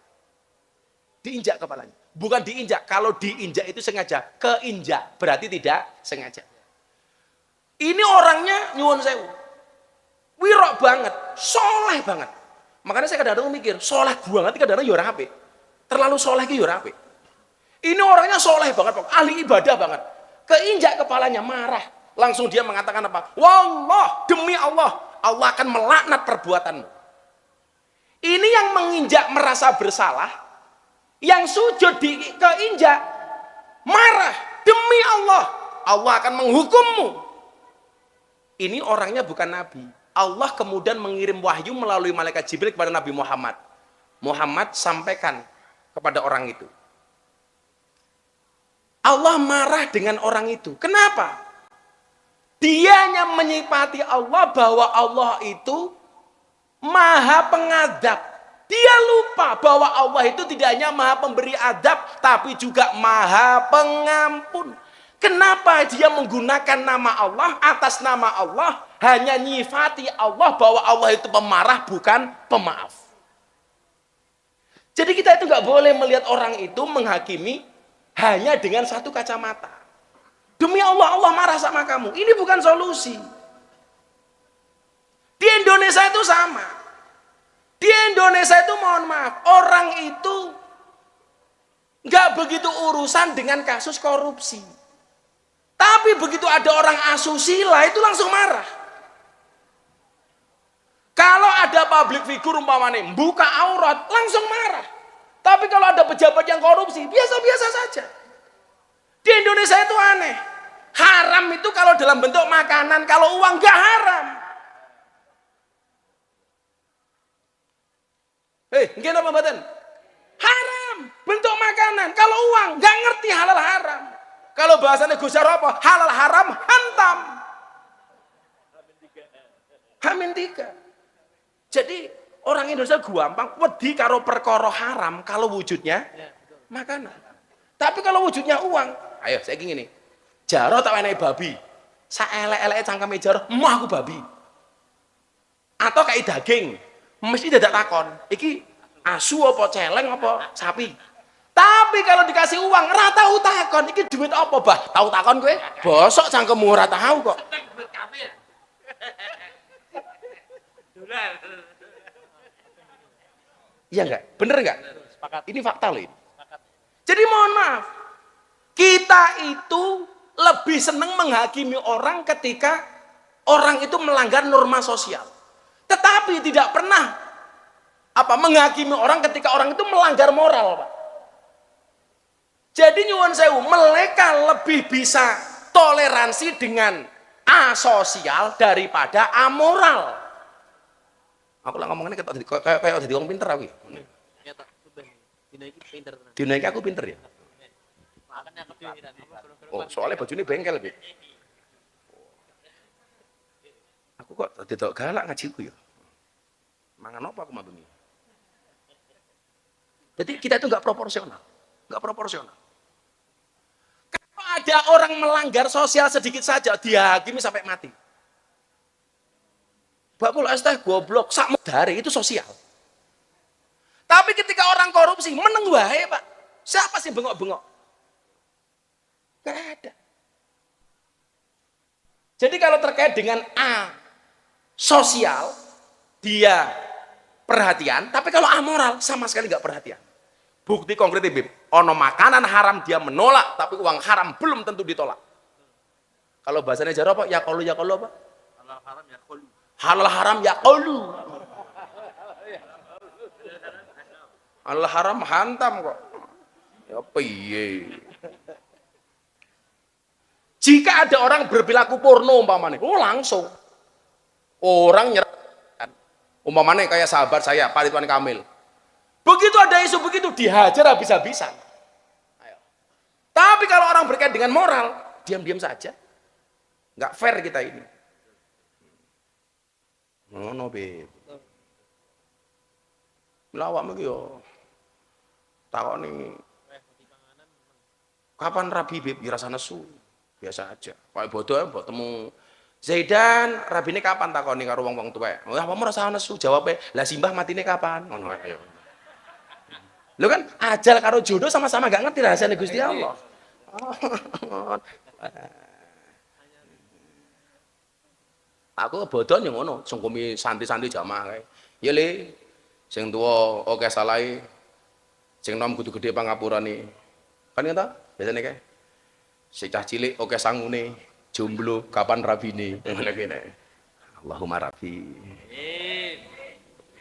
diinjak kepalanya, bukan diinjak, kalau diinjak itu sengaja, keinjak, berarti tidak sengaja. Ini orangnya nyuwun sewu, wirok banget, soleh banget, makanya saya kadang-kadang mikir, soleh banget, kadang-kadang ya ora apik, terlalu soleh ki ya ora apik. Ini orangnya soleh banget, ahli ibadah banget, keinjak kepalanya, marah. Langsung dia mengatakan apa? Wallah, demi Allah, Allah akan melaknat perbuatanmu. Ini yang menginjak merasa bersalah, yang sujud keinjak marah, demi Allah, Allah akan menghukummu. Ini orangnya bukan Nabi. Allah kemudian mengirim wahyu melalui malaikat Jibril kepada Nabi Muhammad. Muhammad sampaikan kepada orang itu. Allah marah dengan orang itu. Kenapa? Dianya menyifati Allah bahwa Allah itu maha pengadab. Dia lupa bahwa Allah itu tidak hanya maha pemberi adab, tapi juga maha pengampun. Kenapa dia menggunakan nama Allah, atas nama Allah, hanya nyifati Allah bahwa Allah itu pemarah bukan pemaaf. Jadi kita itu nggak boleh melihat orang itu menghakimi hanya dengan satu kacamata. Demi Allah, Allah marah sama kamu. Ini bukan solusi. Di Indonesia itu sama. Di Indonesia itu mohon maaf, orang itu nggak begitu urusan dengan kasus korupsi. Tapi begitu ada orang asusila itu langsung marah. Kalau ada public figure umpamanya buka aurat, langsung marah. Tapi kalau ada pejabat yang korupsi, biasa-biasa saja. Di Indonesia itu aneh. Haram itu kalau dalam bentuk makanan, kalau uang gak haram. Nggih napa mboten? Haram bentuk makanan, kalau uang gak ngerti halal haram. Kalau bahasanya Gus Jarrah apa? Halal haram hantam. Hamin 3. Jadi orang Indonesia gampang wedi karo perkara haram kalau wujudnya makanan. Tapi kalau wujudnya uang, ayo saya gini nih. Jarrah tak enak babi, saelek-eleke cangkeme Jarrah, mau aku babi. Atau kayak daging, mesti dadak takon, iki asu apa celeng apa sapi. Tapi kalau dikasih uang, ora tahu takon, iki duit apa, Bah? Tahu takon kowe? Bosok cangkemmu ora tahu kok. Seneng duit kafir. Dolar. Iya enggak? Bener enggak? Sepakat. Ini fakta loh ini. Jadi mohon maaf, kita itu lebih senang menghakimi orang ketika orang itu melanggar norma sosial. Tetapi tidak pernah menghakimi orang ketika orang itu melanggar moral, Pak. Jadi nyuwun sewu, mereka lebih bisa toleransi dengan asosial daripada amoral. Aku lah ngomongnya kayak jadi orang pinter aku. Ya tak, dina iki pinter tenan. Dina iki aku pinter ya. Makanya kepikiran. Oh, soalnya baju ini bengkel, Bib. Aku kok tidak galak ngajiku ya. Mangan apa aku mabuni? Jadi kita itu nggak proporsional, nggak proporsional. Kalau ada orang melanggar sosial sedikit saja, dihakimi sampai mati. Bakul es teh goblok, sak medare itu sosial. Tapi ketika orang korupsi, meneng wae, Pak. Siapa sih bengok-bengok? Gak ada. Jadi kalau terkait dengan sosial, dia perhatian, tapi kalau amoral sama sekali nggak perhatian. Bukti konkret, Bib. Ono makanan haram dia menolak, tapi uang haram belum tentu ditolak. Kalau bahasanya jaro apa? Ya kalau apa? Halal haram ya kolu. Halal haram ya qalu. Halal haram hantam kok. Ya piye? Jika ada orang berperilaku porno umpamanya, langsung orang nyerah. Umpamanya kayak sahabat saya, Pak Ridwan Kamil. Begitu ada isu begitu dihajar habis-habisan. Tapi kalau orang berkait dengan moral, diam-diam saja. Nggak fair kita ini. No, Beb. Lawak mesti yo. Takoni. Kapan rabi, Beb? Ya rasa nesu. Biasa aja. Pak bodoh mbok temu Zaidan, rabine kapan takoni karo wong-wong tuwek. Oh, apa rasa nesu? Jawabe, lah simbah matine kapan? Ngono ayo. Lho kan ajal karo jodoh sama-sama gak ngerti rahasiane Gusti Allah. Aku bodoh yang ngono, sungkumi santai-santai jamaah kae. Ya Le, sing tuwa oke salahe, sing nom kudu gedhe pangapurane. Kan ngene biasane kae. Sing cah cilik oke sangune, jomblo kapan rabine. Ngene kene. Allahumma rabbi.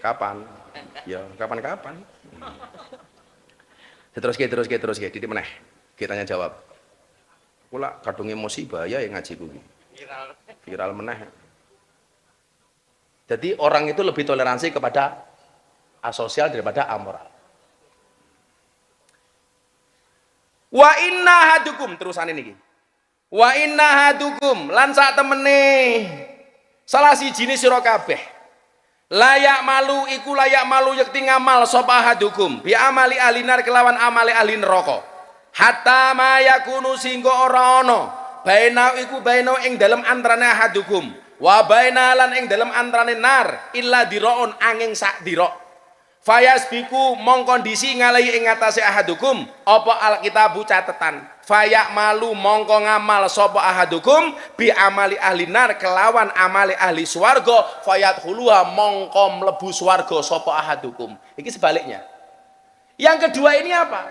Kapan? Ya, kapan-kapan. Terus titik meneh. Kita tanya jawab. Kula kadung emosi bahaya ya ngaji kuwi. Viral meneh. Jadi orang itu lebih toleransi kepada asosial daripada amoral. Wa inna hadukum terusan ini. Wa inna hadukum lan sak temene salah sijine sira kabeh. Layak malu iku layak malu yakti ngamal sapa hadukum bi amali ahlinar kelawan amali ahli neraka. Hatta ma yakunu singgo ora ana baina iku baina ing dalem antarane hadukum wa baina lan ing dalem antarane nar illa diraun angin sak dira. Fayasbiku mong kondisi ngalahi ing atase ahadukum apa alkitabu catetan. Fayak malu mongko ngamal sapa ahadukum bi amali ahli nar kelawan amali ahli swarga fayat huluha mongko mlebu swarga sapa ahadukum. Iki sebaliknya. Yang kedua ini apa?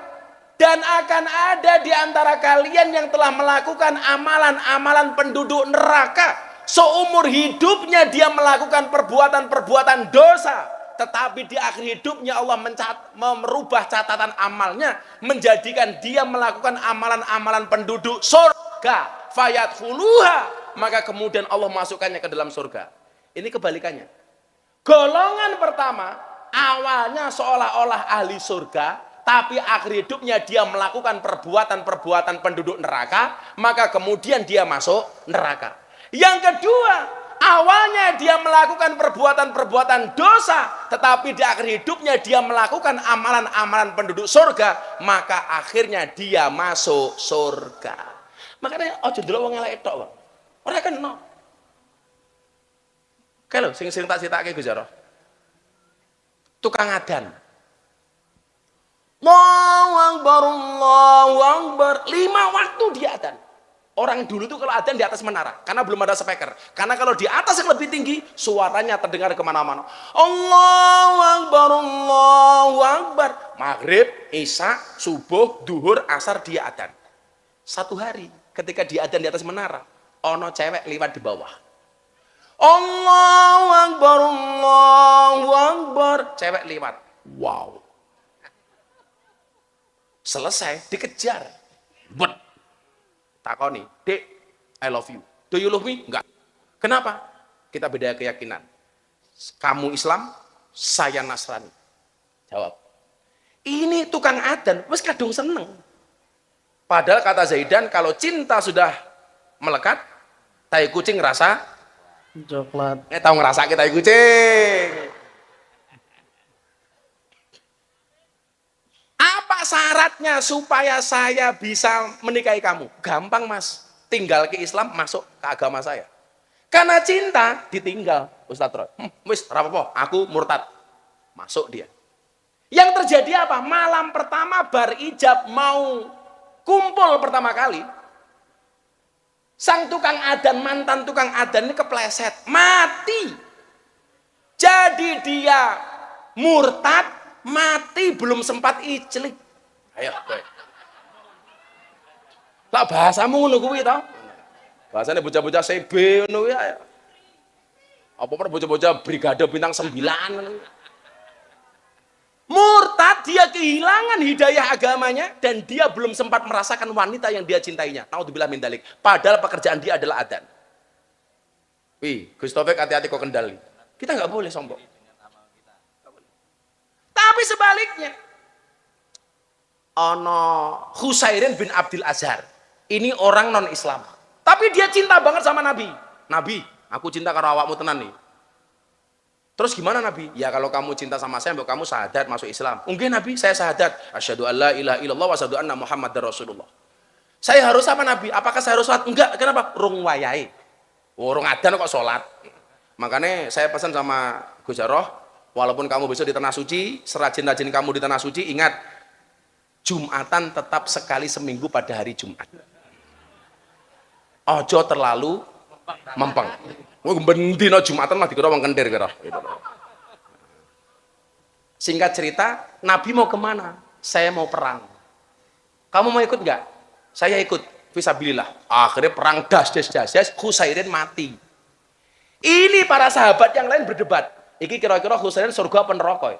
Dan akan ada di antara kalian yang telah melakukan amalan-amalan penduduk neraka. Seumur hidupnya dia melakukan perbuatan-perbuatan dosa. Tetapi di akhir hidupnya Allah merubah catatan amalnya. Menjadikan dia melakukan amalan-amalan penduduk surga. Fayat huluha. Maka kemudian Allah masukkannya ke dalam surga. Ini kebalikannya. Golongan pertama. Awalnya seolah-olah ahli surga. Tapi akhir hidupnya dia melakukan perbuatan-perbuatan penduduk neraka. Maka kemudian dia masuk neraka. Yang kedua, awalnya dia melakukan perbuatan-perbuatan dosa, tetapi di akhir hidupnya dia melakukan amalan-amalan penduduk surga, maka akhirnya dia masuk surga. Makanya ojo delok wong elek tok, Bang. Ora kena. Kae lho sing tak critake Gus Jaro. tukang adzan. Allahu Akbar, Allahu Akbar. 5 waktu dia adzan. Orang dulu tuh kalau adzan di atas menara, karena belum ada speaker. Karena kalau di atas yang lebih tinggi, suaranya terdengar kemana-mana. Allahu Akbar, Allahu Akbar. Maghrib, Isya, subuh, duhur, asar dia adzan. Satu hari ketika dia adzan di atas menara, ono cewek lewat di bawah. Allahu Akbar, Allahu Akbar. Cewek lewat. Wow. Selesai, dikejar. Bet. Takoni, Dek, I love you. Do you love me? Enggak. Kenapa? Kita beda keyakinan. Kamu Islam, saya Nasrani. Jawab. Ini tukang adzan, wis kadung seneng. Padahal kata Zaidan, kalau cinta sudah melekat, tai kucing rasa Coklat. tahu ngerasa kita tai kucing. Apa syaratnya supaya saya bisa menikahi kamu? Gampang mas, tinggal ke Islam, masuk ke agama saya. Karena cinta ditinggal, Ustadz Roy. Wis, rapopo, aku murtad. Masuk dia. Yang terjadi apa? Malam pertama bar ijab mau kumpul pertama kali, sang tukang adzan, mantan tukang adzan ini kepleset, mati. Jadi dia murtad, mati belum sempat ijlik. Ayo, boy. Lah bahasamu ngono kuwi to? Bahasane bocah-bocah CB ngono kuwi ayo. Apa bocah-bocah brigade bintang 9 ngono. Murtad, dia kehilangan hidayah agamanya dan dia belum sempat merasakan wanita yang dia cintainya. Naudzubillah min dzalik. Padahal pekerjaan dia adalah adzan. Wih, Gus Taufik hati-hati kok kendali. Kita nggak boleh sombong. Tapi sebaliknya, ono Husairin bin Abdul Azhar. Ini orang non-Islam. Tapi dia cinta banget sama Nabi. Nabi, aku cinta karo awakmu tenan nih. Terus gimana Nabi? Ya kalau kamu cinta sama saya, kamu syahadat masuk Islam. Mungkin Nabi, saya syahadat. Asyhadu an la ilaha illallah wa asyhadu anna Muhammadar Rasulullah. Saya harus apa Nabi? Apakah saya harus sholat? Enggak, kenapa? Rung wayai. Rung adzan kok sholat. Makanya saya pesan sama Gus Jaroh, walaupun kamu besok di Tanah Suci, serajin-rajin kamu di Tanah Suci, ingat, Jumatan tetap sekali seminggu pada hari Jumat. Ojo terlalu mempeng. Wah, bendino Jumatan mah dikira wong kentir kira. Singkat cerita, Nabi mau kemana? Saya mau perang. Kamu mau ikut nggak? Saya ikut. Fisabilillah. Akhirnya perang das, Husairin mati. Ini para sahabat yang lain berdebat. Iki kira-kira Husairin surga apa neraka?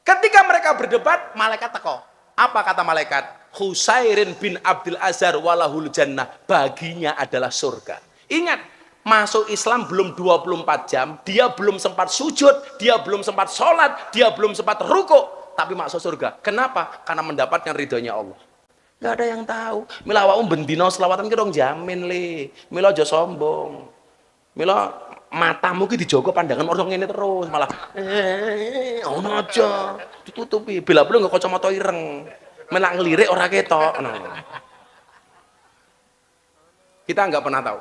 Ketika mereka berdebat, malaikat teko. Apa kata malaikat? Husairin bin Abdul Azhar walahul jannah. Baginya adalah surga. Ingat, masuk Islam belum 24 jam, dia belum sempat sujud, dia belum sempat sholat, dia belum sempat rukuk, tapi masuk surga. Kenapa? Karena mendapatkan ridhonya Allah. Gak ada yang tahu. Mila awakmu bendino selawatan ki dong jamin le. Mila aja sombong. Mila matamu ki dijogo pandangan orang ini terus malah ono aja ditutupi. Bila belum nggak kacamata ireng. Mela ngelirik ora ketok. No. Kita nggak pernah tahu.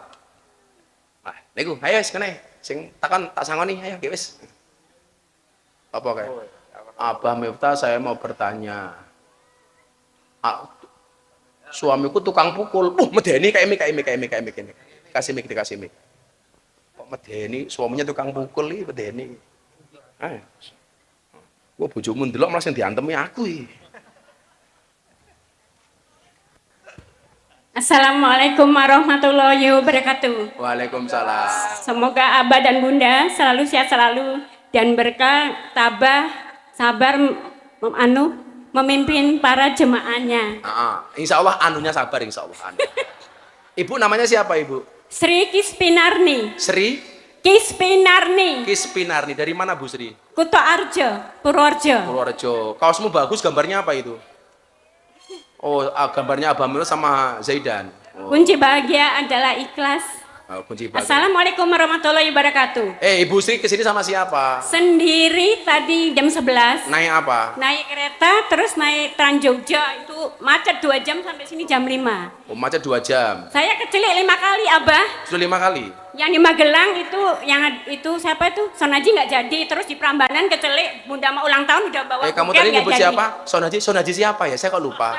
Nah, niku, ayo wis kene. Sing takon tak sangoni, ayo nggih wis. Apa kae? Abah Miftah, saya mau bertanya. Suamiku tukang pukul. Medeni kayak mik. Kasih mik. Kok medeni suaminya tukang pukul iki medeni. Ayo. Gua bojomu ndelok malah sing diantemi aku iki. Assalamualaikum warahmatullahi wabarakatuh. Waalaikumsalam. Semoga Abah dan Bunda selalu sehat selalu dan berkah, tabah, sabar memimpin para jemaahnya. Insya Allah anunya sabar, insya Allah. Anu. Ibu namanya siapa ibu? Sri Kispinarni. Sri Kispinarni. Kispinarni. Dari mana Bu Sri? Kuto Arjo, Purworejo. Purworejo. Kaosmu bagus, gambarnya apa itu? Oh, gambarnya Abah Milo sama Zaidan. Oh. Kunci bahagia adalah ikhlas. Oh, kunci pagar. Assalamualaikum warahmatullahi wabarakatuh. Ibu Sri kesini sama siapa? Sendiri tadi jam 11. Naik apa? Naik kereta, terus naik Trans Jogja. Itu macet 2 jam sampai sini jam 5. Oh, macet 2 jam. Saya kecelik 5 kali, Abah. Sudah 5 kali? Yang di Magelang itu siapa itu? Sonaji nggak jadi. Terus di Prambanan kecelik, Bunda mau ulang tahun udah bawa Kamu buket, tadi nggak nyebut jadi. siapa? Sonaji siapa ya? Saya kok lupa.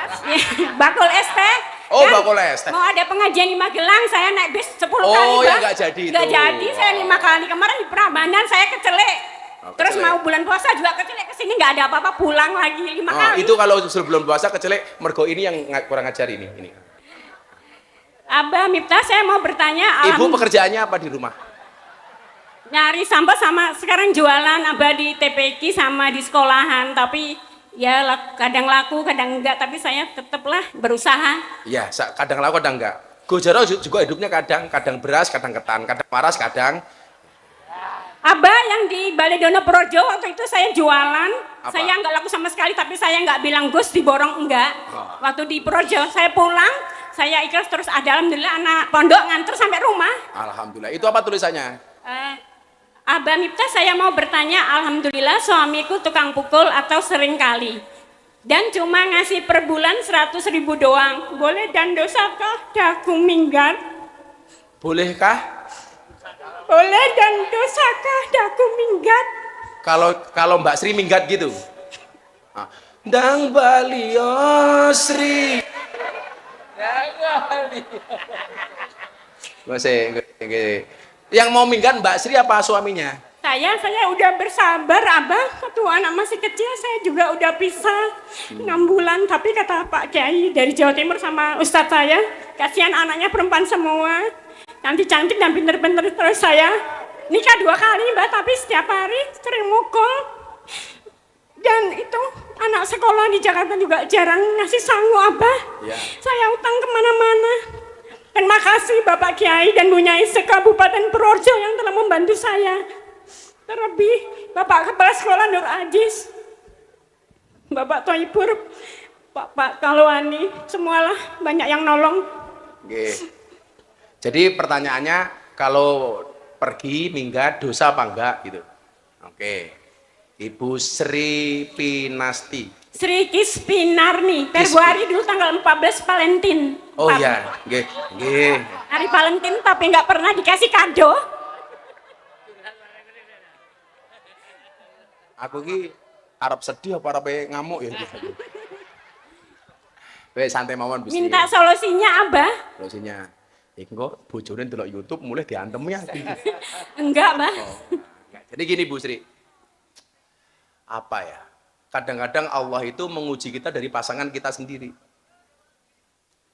Bakul es teh. Oh, Kan bakul es teh. mau ada pengajian di Magelang, saya naik bis 10 Oh, kali, yang Bang. nggak jadi Nggak itu. jadi, saya 5 kali. Kemarin di Prambanan saya kecelik. Oh, Terus kecelik. mau bulan puasa juga kecelik, kesini nggak ada apa-apa, pulang lagi 5 Oh, kali. itu kalau sebelum puasa kecelek mergo ini yang kurang ajar ini. Abah Miftah, saya mau bertanya, Ibu pekerjaannya apa di rumah? nyari sampah sama sekarang jualan, Abah di TPQ sama di sekolahan, tapi ya kadang laku, kadang enggak, tapi saya tetaplah berusaha. Iya, kadang laku kadang enggak. Gojaro juga hidupnya kadang beras, kadang ketan, kadang waras, kadang Abah yang di Baledono Projo waktu itu saya jualan, Apa? saya nggak laku sama sekali, tapi saya nggak bilang Gus diborong enggak. Oh. Waktu di Projo saya pulang, saya ikhlas terus ada alhamdulillah anak pondok nganter sampai rumah. alhamdulillah. Itu apa tulisannya? Abah Miftah, saya mau bertanya, alhamdulillah suamiku tukang pukul atau sering kali dan cuma ngasih per bulan 100.000 doang. Boleh dan dosakah daku minggat? Bolehkah? Boleh dan dosakah daku minggat? Kalau Mbak Sri minggat gitu. Dang Balio Sri. Yang mau minggat Mbak Sri apa suaminya? Saya udah bersabar, Abah. Waktu anak masih kecil saya juga udah pisah 6 bulan. Tapi kata Pak Kiai dari Jawa Timur sama Ustadz saya, kasihan anaknya perempuan semua, cantik-cantik dan pinter-pinter. Terus saya nikah 2 kali, Mbak, tapi setiap hari sering mukul. Dan itu anak sekolah di Jakarta juga jarang ngasih sangu, Abah. Ya. Saya utang kemana-mana. Terima kasih Bapak Kiai dan Bu Nyai se-Kabupaten Purworejo yang telah membantu saya. Terlebih Bapak Kepala Sekolah Nur Ajis, Bapak Toibur, Pak Kalwani, semualah banyak yang nolong. Oke. Jadi pertanyaannya kalau pergi minggat dosa apa enggak gitu. Oke. Ibu Sri Pinasti. Sri Kispinarni, Februari dulu tanggal 14 Valentine. Oh iya, nggih, nggih. Hari Valentine tapi nggak pernah dikasih kado. Aku ki arep sedih apa arep ngamuk ya. Wes santai mawon Bu Sri. Minta solusinya, Abah. Solusinya. Iki kok bojone ndelok YouTube mulai diantem ya. Enggak, Mbah. Jadi gini Bu Sri. Apa ya? Kadang-kadang Allah itu menguji kita dari pasangan kita sendiri.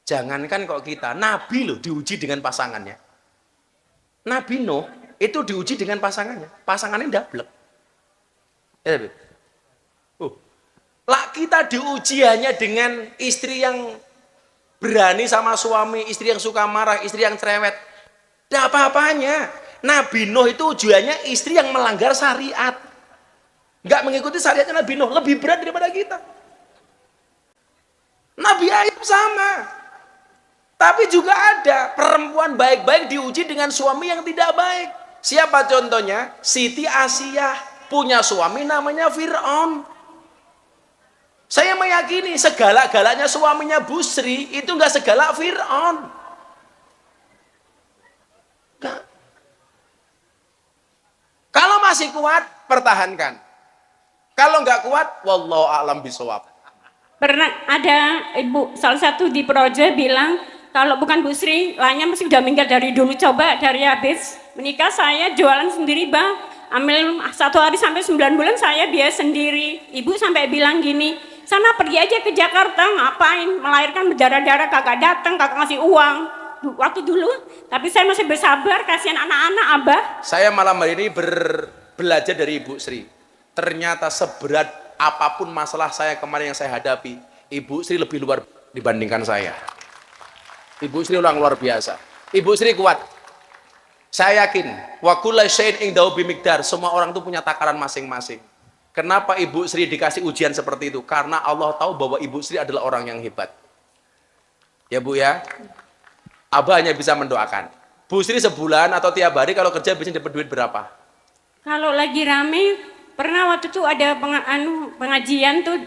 Jangankan kok kita, Nabi loh diuji dengan pasangannya. Nabi Nuh itu diuji dengan pasangannya. Pasangannya ndablek. Ya, lah kita diuji hanya dengan istri yang berani sama suami, istri yang suka marah, istri yang cerewet. Tidak apa-apanya. Nabi Nuh itu ujiannya istri yang melanggar syariat. Nggak mengikuti syariatnya Nabi Nuh, lebih berat daripada kita. Nabi Ayub sama. Tapi juga ada perempuan baik-baik diuji dengan suami yang tidak baik. Siapa contohnya? Siti Asiyah punya suami namanya Fir'aun. Saya meyakini segala-galanya suaminya Bu Sri itu nggak segalak Fir'aun. Nggak. Kalau masih kuat, pertahankan. Kalau nggak kuat, wallahu a'lam bishawab. Pernah ada ibu salah satu di Projo bilang kalau bukan Bu Sri, lainnya mesti udah minggat dari dulu. Coba dari habis menikah saya jualan sendiri, Bang. Ambil 1 hari sampai 9 bulan saya biaya sendiri. Ibu sampai bilang gini, sana pergi aja ke Jakarta, ngapain melahirkan berdarah-darah, kagak datang, kagak ngasih uang. Waktu dulu, tapi saya masih bersabar, kasihan anak-anak, Abah. Saya malam hari ini belajar dari Ibu Sri. Ternyata seberat apapun masalah saya kemarin yang saya hadapi, Ibu Sri lebih luar dibandingkan saya. Ibu Sri luar biasa. Ibu Sri kuat. Saya yakin, wa kullu syai'in indahu bimiqdar. Semua orang itu punya takaran masing-masing. Kenapa Ibu Sri dikasih ujian seperti itu? Karena Allah tahu bahwa Ibu Sri adalah orang yang hebat. Ya Bu ya. Abah hanya bisa mendoakan. Bu Sri sebulan atau tiap hari kalau kerja biasanya dapat duit berapa? Kalau lagi rame, pernah waktu itu ada pengajian tuh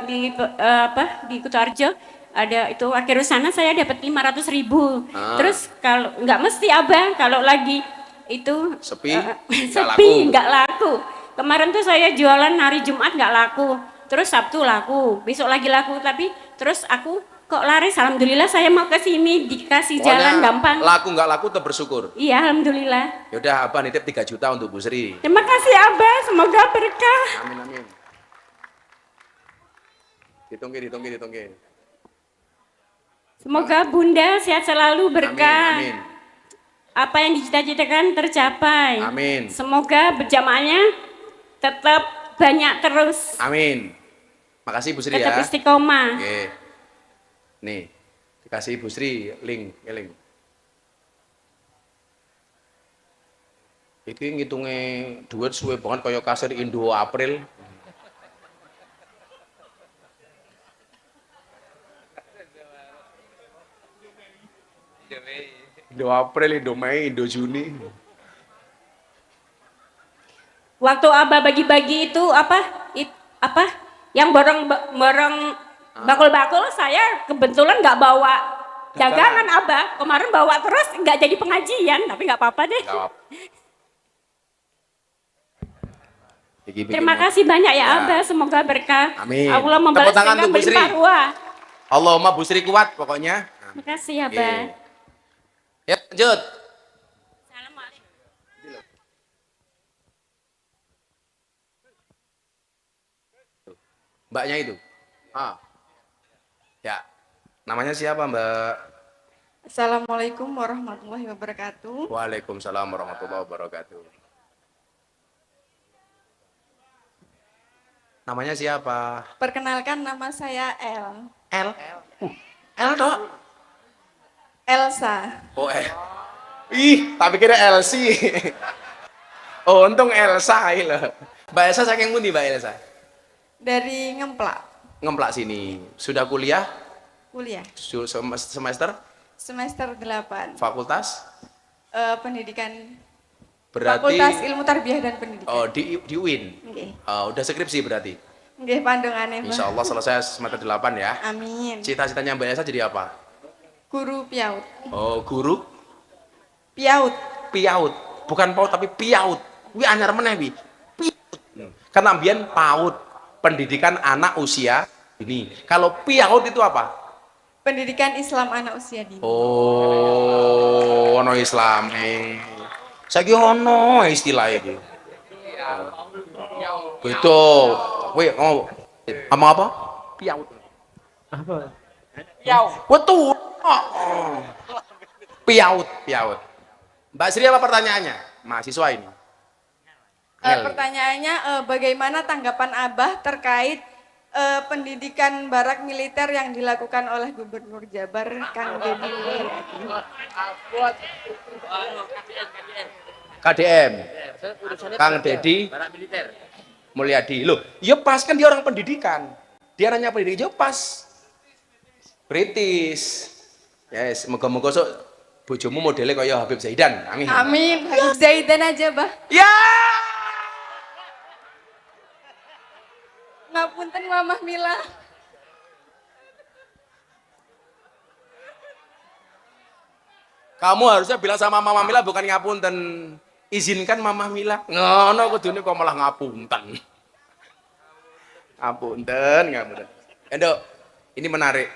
di Kutoarjo, ada itu akhir sana saya dapat 500.000. Ah. Terus kalau nggak mesti abang, kalau lagi itu Sepi, nggak sepi laku. nggak laku. Kemarin tuh saya jualan hari Jumat nggak laku, terus Sabtu laku, besok lagi laku, tapi terus aku kok laris. Alhamdulillah saya mau ke sini dikasih jalan Pokoknya gampang. laku nggak laku tetap bersyukur. Iya, alhamdulillah. Yaudah Abah nitip 3 juta untuk Bu Sri. Terima kasih Abah, semoga berkah. Amin amin. Ditunggu. Semoga Bunda sehat selalu, berkah. Amin. Apa yang dicita-citakan tercapai. Amin. Semoga berjamaahnya tetap banyak terus. Amin. Makasih Bu Sri Tetap ya. istiqomah. Oke. Nih, dikasih Bu Sri link. Iki ngitungnya duit suwe banget kaya kasir Indo April. Indo April, Indo Mei, Indo Juni. Waktu Abah bagi-bagi itu apa? Yang borong bakul-bakul, saya kebetulan nggak bawa dagangan Abah. Kemarin bawa terus nggak jadi pengajian, tapi nggak apa-apa deh. Nggak apa-apa. Terima kasih banyak ya Abah, semoga berkah. Amin. Allah Tepuk membalas tangan dengan untuk Bu Sri. berlimpah ruah. Allahumma Bu Sri kuat pokoknya. Terima kasih Abah. Ya, lanjut. Assalamualaikum. Mbaknya itu. Ya. Namanya siapa, Mbak? Assalamualaikum warahmatullahi wabarakatuh. Waalaikumsalam warahmatullahi wabarakatuh. Namanya siapa? Perkenalkan, nama saya L. L toh? Elsa. Oh, Ih, tapi kira Elsie. Oh, untung Elsa ini loh. Mbak Elsa saking pundi, Mbak Elsa? Dari Ngemplak, Ngemplak sini. Sudah kuliah? kuliah. Semester? Semester 8. Fakultas? Pendidikan Berarti Fakultas Ilmu Tarbiyah dan Pendidikan. Oh, di UIN. Nggih. Udah skripsi berarti. Nggih, pandongane, Mbah. Insya Allah selesai semester 8 ya. Amin. Cita-citanya Mbak Elsa jadi apa? Guru PIAUD. Oh, guru PIAUD. piaut. Bukan paut tapi piaut. Wi anyar meneh wi. Piaut. Karena ambian paut, pendidikan anak usia ini. Kalau piaut itu apa? Pendidikan Islam anak usia dini. Oh, ono Islam. Saiki ono istilah iki. Betul. Wih, ngomong apa? Piaut. Apa? Piaut. Betul. Piaut. Mbak Sri apa pertanyaannya? Mahasiswa ini. Pertanyaannya, bagaimana tanggapan Abah terkait pendidikan barak militer yang dilakukan oleh Gubernur Jabar, Kang Deddy Mulyadi? KDM. Kang Deddy Barak militer. Mulyadi. Loh, ya pas kan dia orang pendidikan. Dia nanya pendidikan, ya pas. British. Yes, moga-moga sok bojomu modelnya kaya Habib Zaidan. Amin. Amin. Habib Zaidan aja, Bah. Ya. Ngapunten Mamah Mila. Kamu harusnya bilang sama Mama Mila bukan ngapunten. Izinkan Mama Mila. Ngono kudune kok malah ngapunten. Ngapunten. Endok, ini menarik.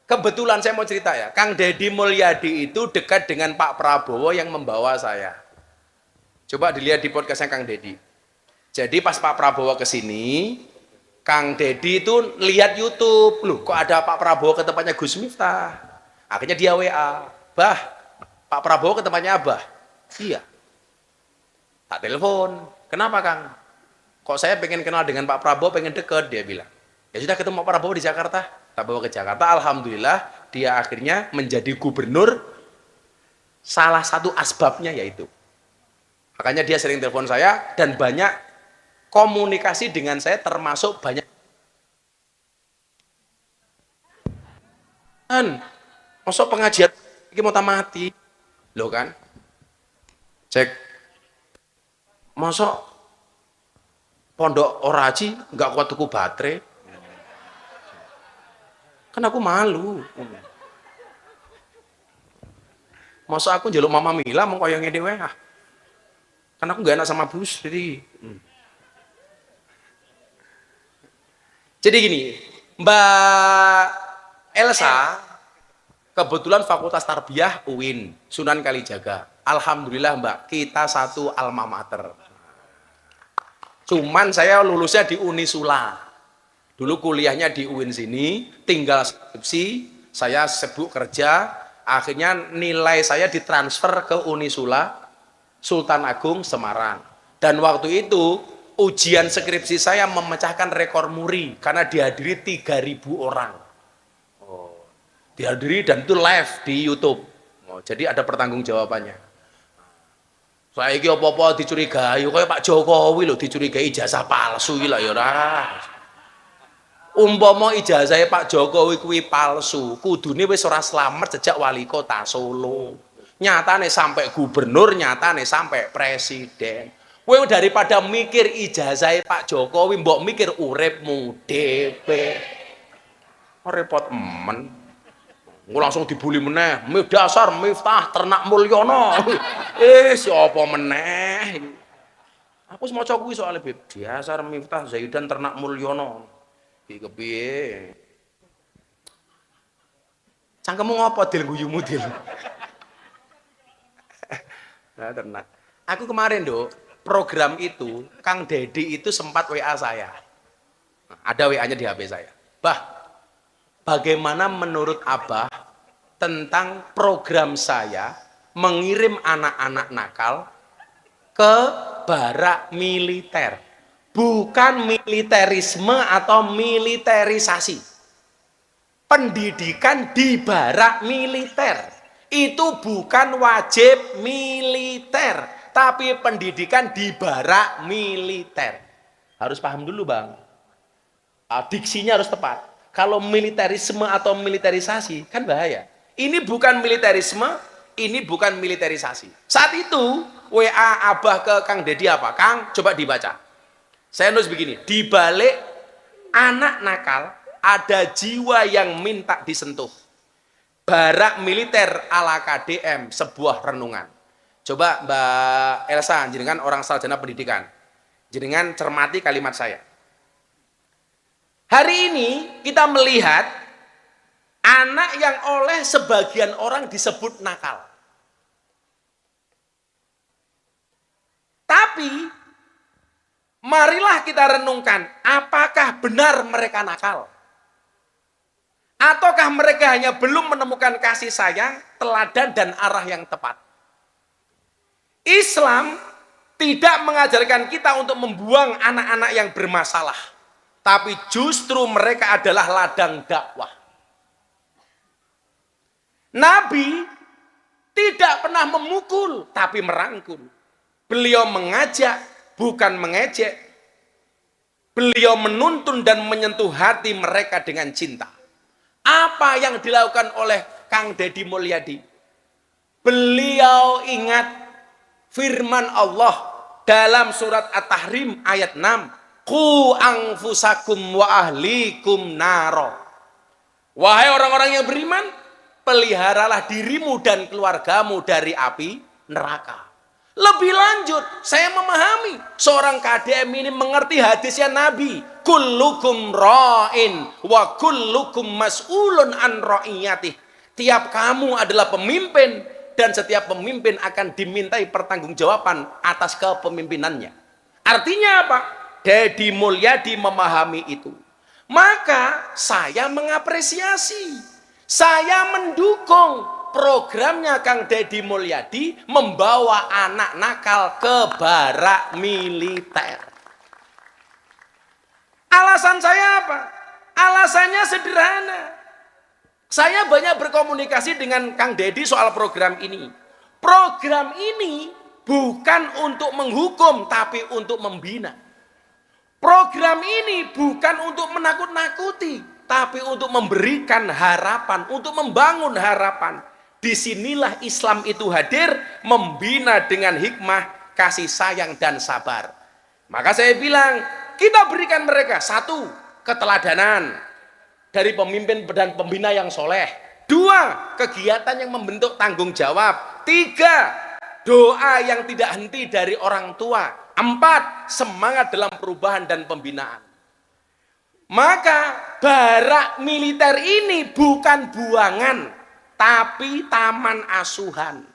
Kebetulan saya mau cerita ya, Kang Deddy Mulyadi itu dekat dengan Pak Prabowo yang membawa saya. Coba dilihat di podcastnya Kang Deddy. Jadi pas Pak Prabowo ke sini, Kang Deddy itu lihat YouTube, loh kok ada Pak Prabowo ke tempatnya Gus Miftah. Akhirnya dia WA, Bah, Pak Prabowo ke tempatnya Abah. Iya. Tak telepon. Kenapa Kang? Kok saya pengen kenal dengan Pak Prabowo, pengen deket, dia bilang. Ya sudah ketemu Pak Prabowo di Jakarta. Tak bawa ke Jakarta, alhamdulillah dia akhirnya menjadi gubernur. Salah satu asbabnya yaitu. Makanya dia sering telepon saya dan banyak komunikasi dengan saya, termasuk banyak. Masa pengajian ini mau mati. Loh kan? Cek, masa pondok oraji nggak kuat tuku baterai? Kan aku malu. Masa aku njaluk Mama Mila mau koyo ngene wae ah. Kan aku nggak enak sama bus, jadi gini, Mbak Elsa kebetulan Fakultas Tarbiyah UIN Sunan Kalijaga. Alhamdulillah Mbak, kita satu alma mater. Cuman saya lulusnya di Unisula. Dulu kuliahnya di UIN sini, tinggal skripsi, saya sibuk kerja, akhirnya nilai saya ditransfer ke Unisula Sultan Agung Semarang. Dan waktu itu ujian skripsi saya memecahkan rekor muri karena dihadiri 3.000 orang. Dihadiri dan itu live di YouTube. Jadi ada pertanggungjawabannya. Saya iki apa-apa dicurigai, kayak Pak Jokowi loh dicurigai ijazah palsu iki lah ya ora. Umpama ijazah Pak Jokowi kuwi palsu, kudune wis ora slamet sejak wali kota Solo. Nyatane sampai gubernur, nyatane sampai presiden. Kowe daripada mikir ijazah Pak Jokowi, mbok mikir uripmu dhewe. Repot men. Gue langsung dibully meneh, dasar Miftah Ternak Mulyono. Siapa meneh? Aku semua kuwi soalnya Beb. Dasar Miftah Zaidan Ternak Mulyono. Iki kepiye? Cangkemmu ngopo Dil guyumu Dil? Nah, ternak. Aku kemarin Dok, program itu Kang Dedi itu sempat WA saya. Ada WA-nya di HP saya. Bah, bagaimana menurut Abah tentang program saya mengirim anak-anak nakal ke barak militer? Bukan militerisme atau militerisasi. Pendidikan di barak militer. Itu bukan wajib militer, tapi pendidikan di barak militer. Harus paham dulu Bang. Diksinya harus tepat. Kalau militerisme atau militerisasi kan bahaya. Ini bukan militerisme, ini bukan militerisasi. Saat itu WA Abah ke Kang Dedi apa? Kang, coba dibaca. Saya nulis begini, di balik anak nakal ada jiwa yang minta disentuh. Barak militer ala KDM, sebuah renungan. Coba Mbak Elsa, jenengan orang sarjana pendidikan. Jenengan cermati kalimat saya. Hari ini kita melihat anak yang oleh sebagian orang disebut nakal. Tapi marilah kita renungkan, apakah benar mereka nakal? Ataukah mereka hanya belum menemukan kasih sayang, teladan dan arah yang tepat? Islam tidak mengajarkan kita untuk membuang anak-anak yang bermasalah. Tapi justru mereka adalah ladang dakwah. Nabi tidak pernah memukul, tapi merangkul. Beliau mengajak, bukan mengejek. Beliau menuntun dan menyentuh hati mereka dengan cinta. Apa yang dilakukan oleh Kang Dedi Mulyadi? Beliau ingat firman Allah dalam surat At-Tahrim ayat 6. Qu anfusakum wa ahlikum naro. Wahai orang-orang yang beriman, peliharalah dirimu dan keluargamu dari api neraka. Lebih lanjut, saya memahami seorang KDM ini mengerti hadisnya Nabi. Kullukum ra'in wa kullukum mas'ulun an ra'iyatih. Tiap kamu adalah pemimpin dan setiap pemimpin akan dimintai pertanggungjawaban atas kepemimpinannya. Artinya apa? Dedi Mulyadi memahami itu. Maka saya mengapresiasi, saya mendukung programnya Kang Dedi Mulyadi membawa anak nakal ke barak militer. Alasan saya apa? Alasannya sederhana. Saya banyak berkomunikasi dengan Kang Dedi soal program ini. Program ini bukan untuk menghukum, tapi untuk membina. Program ini bukan untuk menakut-nakuti, tapi untuk memberikan harapan, untuk membangun harapan. Disinilah Islam itu hadir, membina dengan hikmah, kasih sayang dan sabar. Maka saya bilang, kita berikan mereka satu, keteladanan dari pemimpin dan pembina yang soleh. Dua, kegiatan yang membentuk tanggung jawab. Tiga, doa yang tidak henti dari orang tua. Empat, semangat dalam perubahan dan pembinaan. Maka barak militer ini bukan buangan, tapi taman asuhan.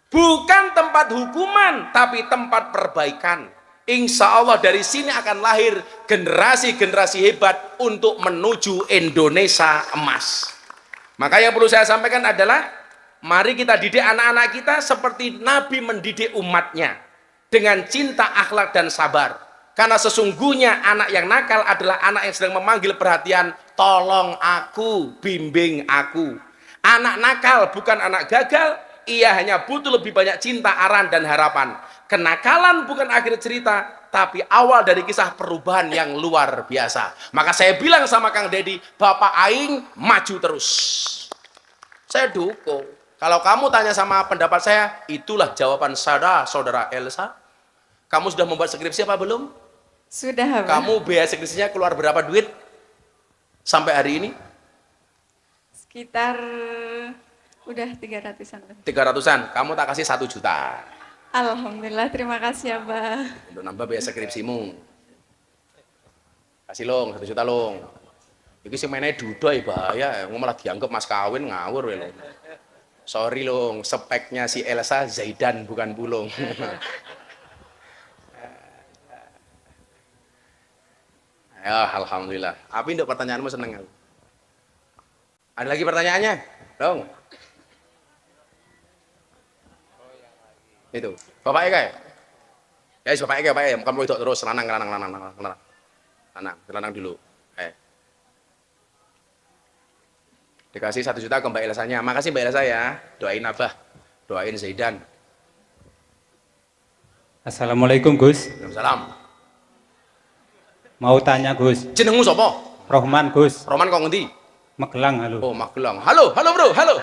Bukan tempat hukuman, tapi tempat perbaikan. Insya Allah dari sini akan lahir generasi-generasi hebat untuk menuju Indonesia emas. Maka yang perlu saya sampaikan adalah, mari kita didik anak-anak kita seperti Nabi mendidik umatnya, dengan cinta, akhlak, dan sabar. Karena sesungguhnya anak yang nakal adalah anak yang sedang memanggil perhatian, tolong aku, bimbing aku. Anak nakal bukan anak gagal, ia hanya butuh lebih banyak cinta, arahan, dan harapan. Kenakalan bukan akhir cerita, tapi awal dari kisah perubahan yang luar biasa. Maka saya bilang sama Kang Deddy, Bapak Aing maju terus. Saya dukung. Kalau kamu tanya sama pendapat saya, itulah jawaban saudara Elsa. Kamu sudah membuat skripsi apa belum? Sudah, Abah. Kamu biaya skripsinya keluar berapa duit sampai hari ini? Sekitar udah 300-an. 300-an. Kamu tak kasih 1 juta. Alhamdulillah, terima kasih, Abah. Untuk nambah biaya skripsimu. Kasih long, 1 juta long. Iki sing meneh dudoi bahaya, malah dianggap mas kawin ngawur ya. Sorry long, speknya si Elsa Zaidan bukan Bulung. Ya, alhamdulillah. Apa untuk pertanyaanmu, seneng aku. Ada lagi pertanyaannya? Dong. Itu. Bapak Eka ya? Ya, Bapak Eka, Bapak Eka. Kamu itu terus lanang dulu. Dikasih 1 juta ke Mbak Elsanya. Makasih Mbak Elsa ya. Doain Abah. Doain Zaidan. Assalamualaikum Gus. Waalaikumsalam. Mau tanya Gus. Jenengmu sapa? Rohman Gus. Roman kok ngendi? Magelang, halo. Oh, Magelang. Halo bro, halo.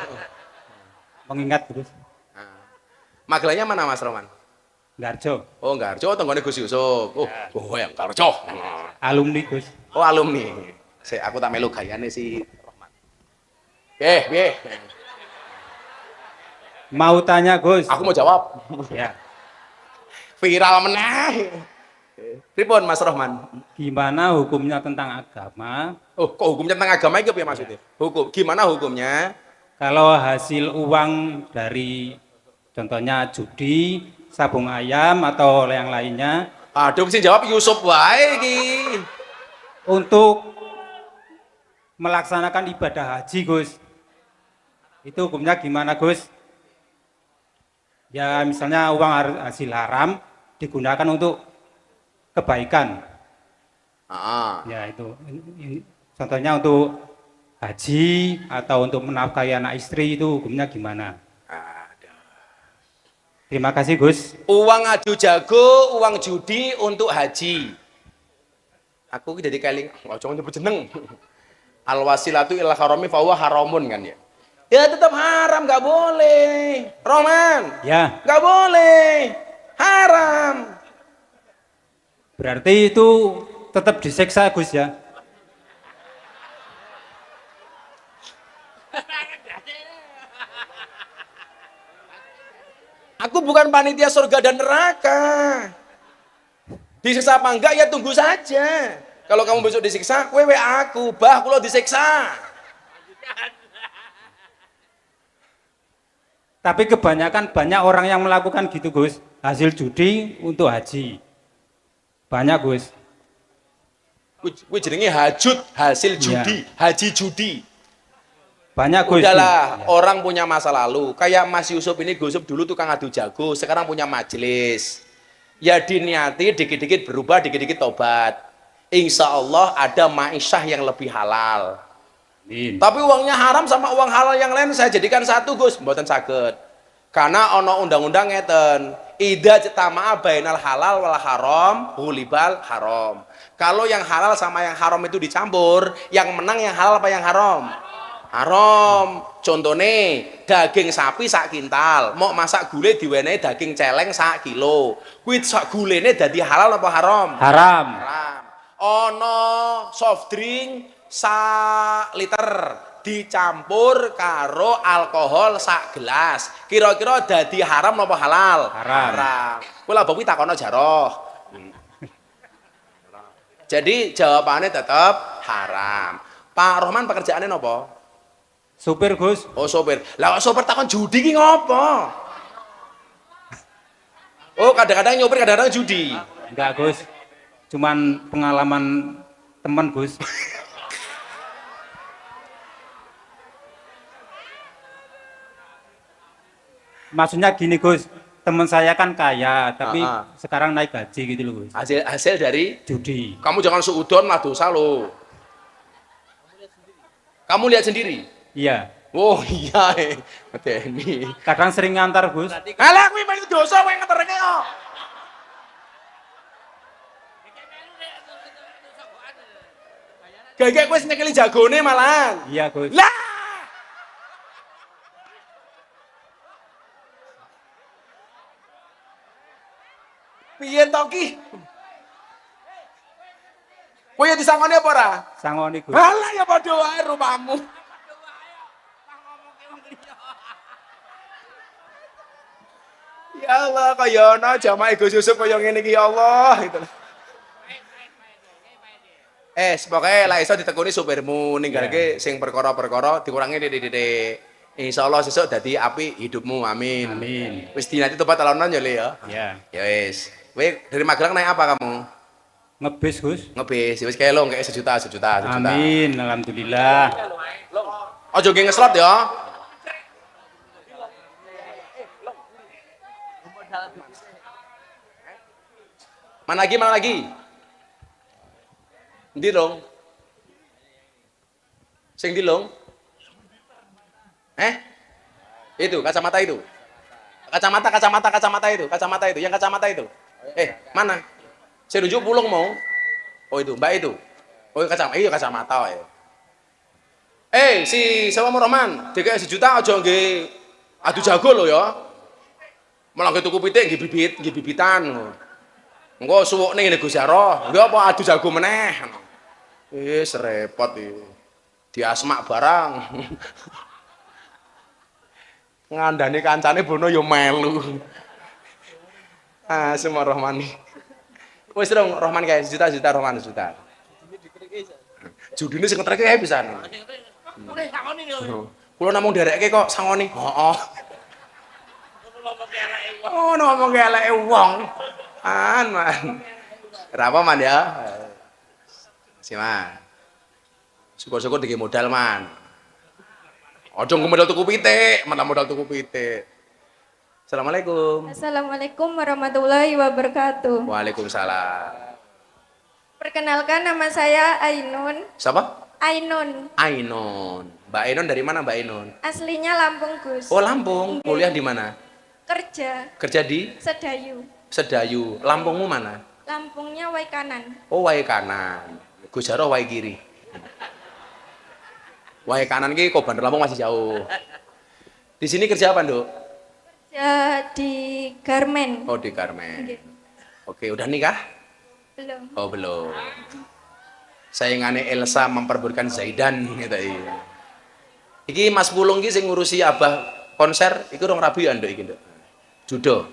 Mengingat Gus. Magelangnya mana Mas Roman? Garjo. Oh, Garjo, tenggone Gus Yusuf. Oh, yang Garjo. Alumni Gus. Oh, alumni. Aku tak melu gayane si Roman. Piye? Mau tanya Gus. Aku mau jawab. Ya. Viral meneh. Pripun Mas Rohman? Gimana hukumnya tentang agama? Oh, kok hukumnya tentang agama iki piye maksudnya? Gimana hukumnya? Kalau hasil uang dari contohnya judi, sabung ayam atau yang lainnya Aduh, sing jawab Yusuf wae iki. untuk melaksanakan ibadah haji Gus. Itu hukumnya gimana Gus? Ya misalnya uang hasil haram digunakan untuk kebaikan. Ya itu. Contohnya untuk haji atau untuk menafkahi anak istri itu hukumnya gimana? Terima kasih Gus. Uang adu jago, uang judi untuk haji. Aku jadi keling, jangan nyebut jeneng. Al wasilatu ila harami fa huwa haramun kan ya. Ya tetap haram, nggak boleh. Roman. Ya. Nggak boleh. Haram. Berarti itu tetap disiksa Gus ya? Aku bukan panitia surga dan neraka. Disiksa apa enggak ya tunggu saja. Kalau kamu besok disiksa, kowe aku, bah kula disiksa. Tapi kebanyakan banyak orang yang melakukan gitu Gus, hasil judi untuk haji. Banyak Gus. Kuwi jenenge hajut, hasil judi, haji judi. Banyak Gus. Udahlah, orang punya masa lalu. Kayak Mas Yusuf ini, Gus Yusuf dulu tukang adu jago, sekarang punya majelis. Ya diniati, dikit-dikit berubah, dikit-dikit tobat. Insya Allah ada ma'isyah yang lebih halal. Amin. Tapi uangnya haram sama uang halal yang lain saya jadikan satu Gus, mboten saged. Karena ono undang-undang ngeten, idza jtama'a bainal halal wal haram, hulibal haram. Kalau yang halal sama yang haram itu dicampur, yang menang yang halal apa yang haram? Haram. Contone daging sapi sak kintal, mau masak gulai diwenehi daging celeng sak kilo. Kuwi sak gulene dadi halal apa haram? Haram. Haram. Ono soft drink sak liter dicampur karo alkohol sak gelas. Kira-kira dadi haram apa halal? Haram. Haram. Kula bapak takono jaroh. Jadi jawabannya tetap haram. Pak Rohman pekerjaannya nopo? Supir Gus. Oh sopir. Lah kok sopir takon judi ki ngopo? Oh kadang-kadang nyopir kadang-kadang judi. Enggak Gus. Cuman pengalaman teman Gus. Maksudnya gini Gus, teman saya kan kaya, tapi sekarang naik gaji gitu loh Gus. Hasil dari Judi. kamu jangan suudon lah dosa lo. Kamu lihat sendiri. Iya. Oh iya ini. Kadang sering ngantar Gus. Alah kuwi main dosa kowe ngeterke kok. Gagek kowe nyekeli jagone malah. Iya Gus. Lah. Piye to ki? Kowe ya disangoni apa ora? Sangoni Gus. Alah ya padha wae rumahmu. Ya Allah, kaya ana jamaah Gus Yusuf kaya ngene iki ya Allah gitu. Pokoke lah iso ditekuni supirmu ninggalke sing perkara-perkara dikurangi titik-titik. Insyaallah sesuk dadi apik hidupmu. Amin. Amin. Wis dinati tobat talonan ya Le ya. Iya. Ya wis. Kowe dari Magelang naik apa kamu? Ngebis Gus. Ngebis. Wis kae lo kayak sejuta. Amin. Alhamdulillah. Ojo ge ngeslot ya. Mana lagi? Ndi dong? Sing ndi dong? Itu kacamata itu. Kacamata itu. Yang kacamata itu. Mana? Saya tunjuk pulung mau. Oh itu, Mbak itu. Oh kacamata. Iya kacamata ya. Si sama Roman, DKS sejuta aja nggih adu jago lo ya. Malah nggih tuku pitik nggih bibitan. Engko suwukne ngene Gus Jaro, nggih apa adu jago meneh. Repot iki. Diasmak barang. Ngandani kancane bono ya melu. Semua Rohman. Wis dong Rohman kae sejuta Rohman sejuta. Judine sing ngetreke kae pisan. Boleh sangoni lho. Kula namung derekke kok sangoni. Heeh. Oh, ngomong ke eleke wong. Man. Berapa man ya? Si man. Syukur-syukur dikit modal man. Ojo modal tuku pitik, malah modal tuku pitik. Assalamualaikum. Assalamualaikum warahmatullahi wabarakatuh. Waalaikumsalam. Perkenalkan nama saya Ainun. Siapa? Ainun. Ainun. Mbak Ainun dari mana Mbak Ainun? Aslinya Lampung Gus. Oh Lampung. Kuliah di mana? Kerja. Kerja di Sedayu. Sedayu. Lampungmu mana? Lampungnya Wai Kanan. Oh Wai Kanan. Gus Jaro Wai Kiri. Wai Kanan ki kok Bandar Lampung masih jauh. Di sini kerja apa, Nduk? Kerja di garmen. Oh di Karmen. Nggih. Oke, udah nikah? Belum. Oh belum. Saingane Elsa memperebutkan Zaidan gitu iya. Iki Mas Pulung ki sing ngurusi abah konser iku rong rabi ya Nduk iki Nduk. Judo.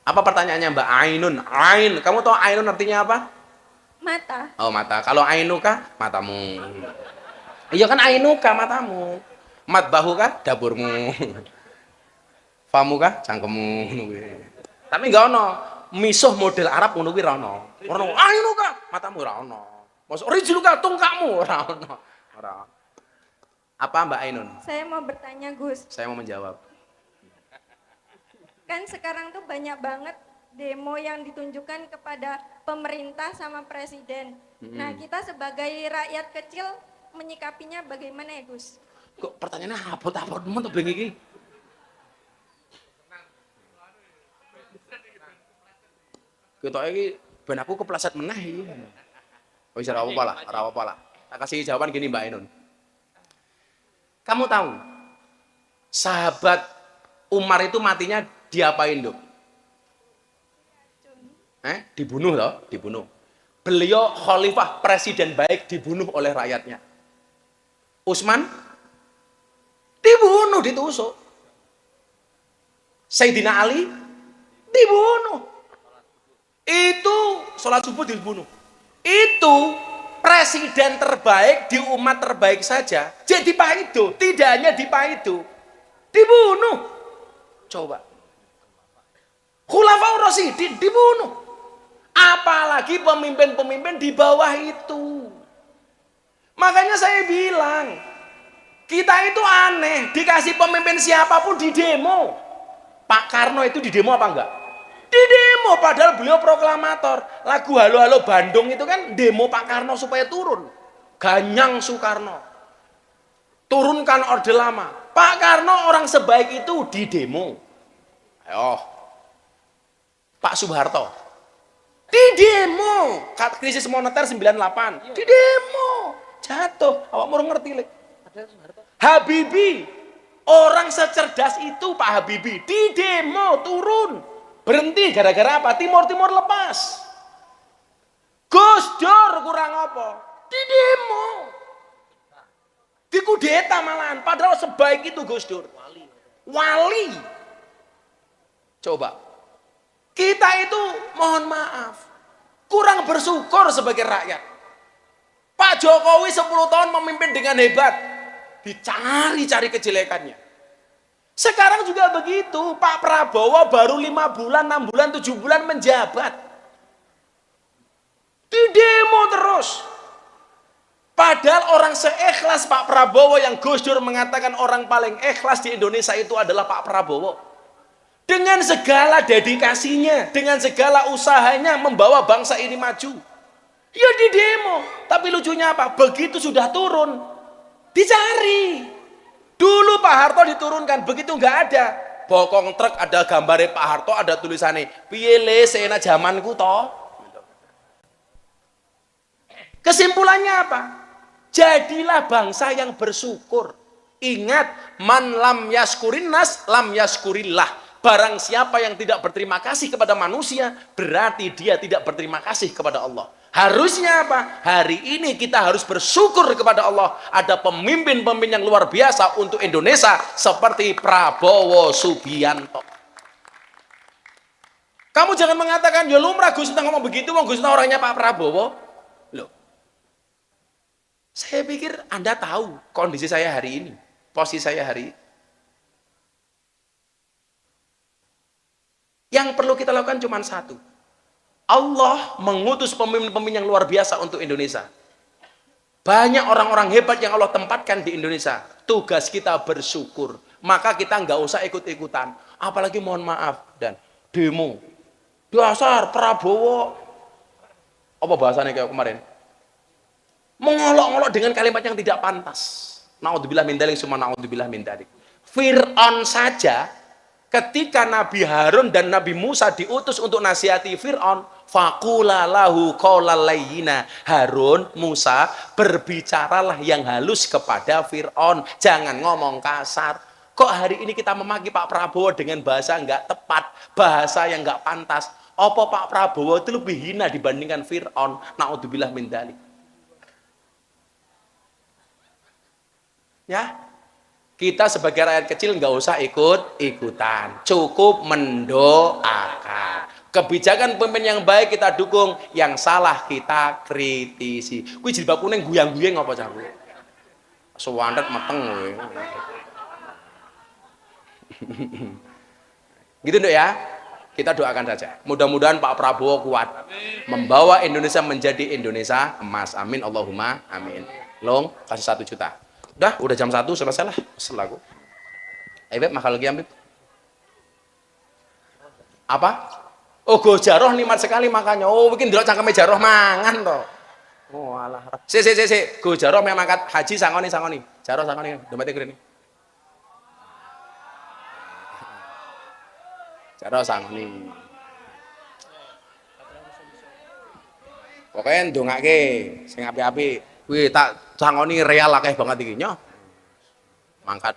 Apa pertanyaannya Mbak Ainun? Ain, kamu tahu Ainun artinya apa? Mata. Oh mata. Kalau Ainuka matamu. Iya kan Ainuka matamu. Mat bahu kah dapurmu. Famu kah cangkemmu. Tapi enggak ono misuh model Arab ngono kuwi ra ono. Ora ono Ainuka matamu ra ono. Masuk rijlu ka tungkakmu ra ono. Ora. Apa Mbak Ainun? Saya mau bertanya Gus. Saya mau menjawab. Kan sekarang tuh banyak banget demo yang ditunjukkan kepada pemerintah sama presiden. Nah, kita sebagai rakyat kecil menyikapinya bagaimana ya, Gus? Kok pertanyaannya apot-apot men to beng iki? Ketoke iki ben aku kepleset meneh iki. Wis ora apa-apa lah, ora apa-apa lah. Tak kasih jawaban gini Mbak Ainun. Kamu tahu, sahabat Umar itu matinya diapain, Dok? Dibunuh loh, dibunuh. Beliau khalifah presiden baik dibunuh oleh rakyatnya. Utsman dibunuh, ditusuk. Sayyidina Ali dibunuh. Itu sholat subuh dibunuh. Itu presiden terbaik di umat terbaik saja. Jadi Paido, tidak hanya di Paido, dibunuh. Coba. Khulafaur Rasyidin dibunuh. Apalagi pemimpin-pemimpin di bawah itu. Makanya saya bilang, kita itu aneh, dikasih pemimpin siapapun di demo. Pak Karno itu di demo apa enggak? Di demo, padahal beliau proklamator. Lagu Halo Halo Bandung itu kan demo Pak Karno supaya turun. Ganyang Soekarno. Turunkan Orde Lama. Pak Karno orang sebaik itu di demo. Ayo. Pak Soeharto. Di demo. Krisis moneter 98. Di demo. Jatuh. Awak mau ngerti, Lek. Habibie. Orang secerdas itu Pak Habibie. Di demo turun. Berhenti gara-gara apa? Timur lepas. Gus Dur kurang apa? Di demo. Di kudeta malahan. Padahal sebaik itu Gus Dur. Wali. Coba. Kita itu mohon maaf. Kurang bersyukur sebagai rakyat. Pak Jokowi 10 tahun memimpin dengan hebat. Dicari-cari kejelekannya. Sekarang juga begitu, Pak Prabowo baru 5 bulan, 6 bulan, 7 bulan menjabat. Di demo terus. Padahal orang seikhlas Pak Prabowo yang Gus Dur mengatakan orang paling ikhlas di Indonesia itu adalah Pak Prabowo. Dengan segala dedikasinya, dengan segala usahanya membawa bangsa ini maju. Ya di demo, tapi lucunya apa? Begitu sudah turun, dicari. Dulu Pak Harto diturunkan, begitu nggak ada. Bokong truk ada gambarnya Pak Harto, ada tulisannya, piye le sena zamanku toh. Kesimpulannya apa? Jadilah bangsa yang bersyukur. Ingat, man lam yaskurin nas, lam yaskurillah. Barang siapa yang tidak berterima kasih kepada manusia, berarti dia tidak berterima kasih kepada Allah. Harusnya apa? Hari ini kita harus bersyukur kepada Allah. Ada pemimpin-pemimpin yang luar biasa untuk Indonesia seperti Prabowo Subianto. Kamu jangan mengatakan, ya lumrah Gus Miftah ngomong begitu, Gus Miftah orangnya Pak Prabowo. Loh, saya pikir Anda tahu kondisi saya hari ini, posisi saya hari ini. Yang perlu kita lakukan cuma satu. Allah mengutus pemimpin-pemimpin yang luar biasa untuk Indonesia. Banyak orang-orang hebat yang Allah tempatkan di Indonesia. Tugas kita bersyukur. Maka kita nggak usah ikut-ikutan. Apalagi mohon maaf dan demo. Dasar Prabowo. Apa bahasanya kayak kemarin? Mengolok-olok dengan kalimat yang tidak pantas. Naudzubillah min dzalik, summa naudzubillah min dzalik. Fir'aun saja ketika Nabi Harun dan Nabi Musa diutus untuk nasihati Fir'aun, faqula lahu qaulal layyina. Harun, Musa, berbicaralah yang halus kepada Fir'aun, jangan ngomong kasar. Kok hari ini kita memaki Pak Prabowo dengan bahasa nggak tepat, bahasa yang nggak pantas? Apa Pak Prabowo itu lebih hina dibandingkan Fir'aun? Naudzubillah min dzalik. Ya, kita sebagai rakyat kecil nggak usah ikut-ikutan, cukup mendoakan. Kebijakan pemimpin yang baik kita dukung, yang salah kita kritisi. Kuwi jilbab kuning guyang-guyang apa cah kuwi? Sewandet meteng kowe. Gitu Nduk ya. Kita doakan saja. Mudah-mudahan Pak Prabowo kuat membawa Indonesia menjadi Indonesia emas. Amin Allahumma amin. Long kasih 1 juta. Udah jam 1 selesai lah. Selaku. Beb, makan lagi Beb. Apa? Oh, go jaroh nikmat sekali makanya. Oh, bikin delok cangkeme jaroh mangan toh. Oh, alah. Si. Go jaroh memang angkat haji sangoni. Jaroh sangoni, dompete gede nih. Jaroh sangoni. Pokoknya ndongake sing apik-apik. Kuwi tak sangoni real akeh banget iki nyo. Mangkat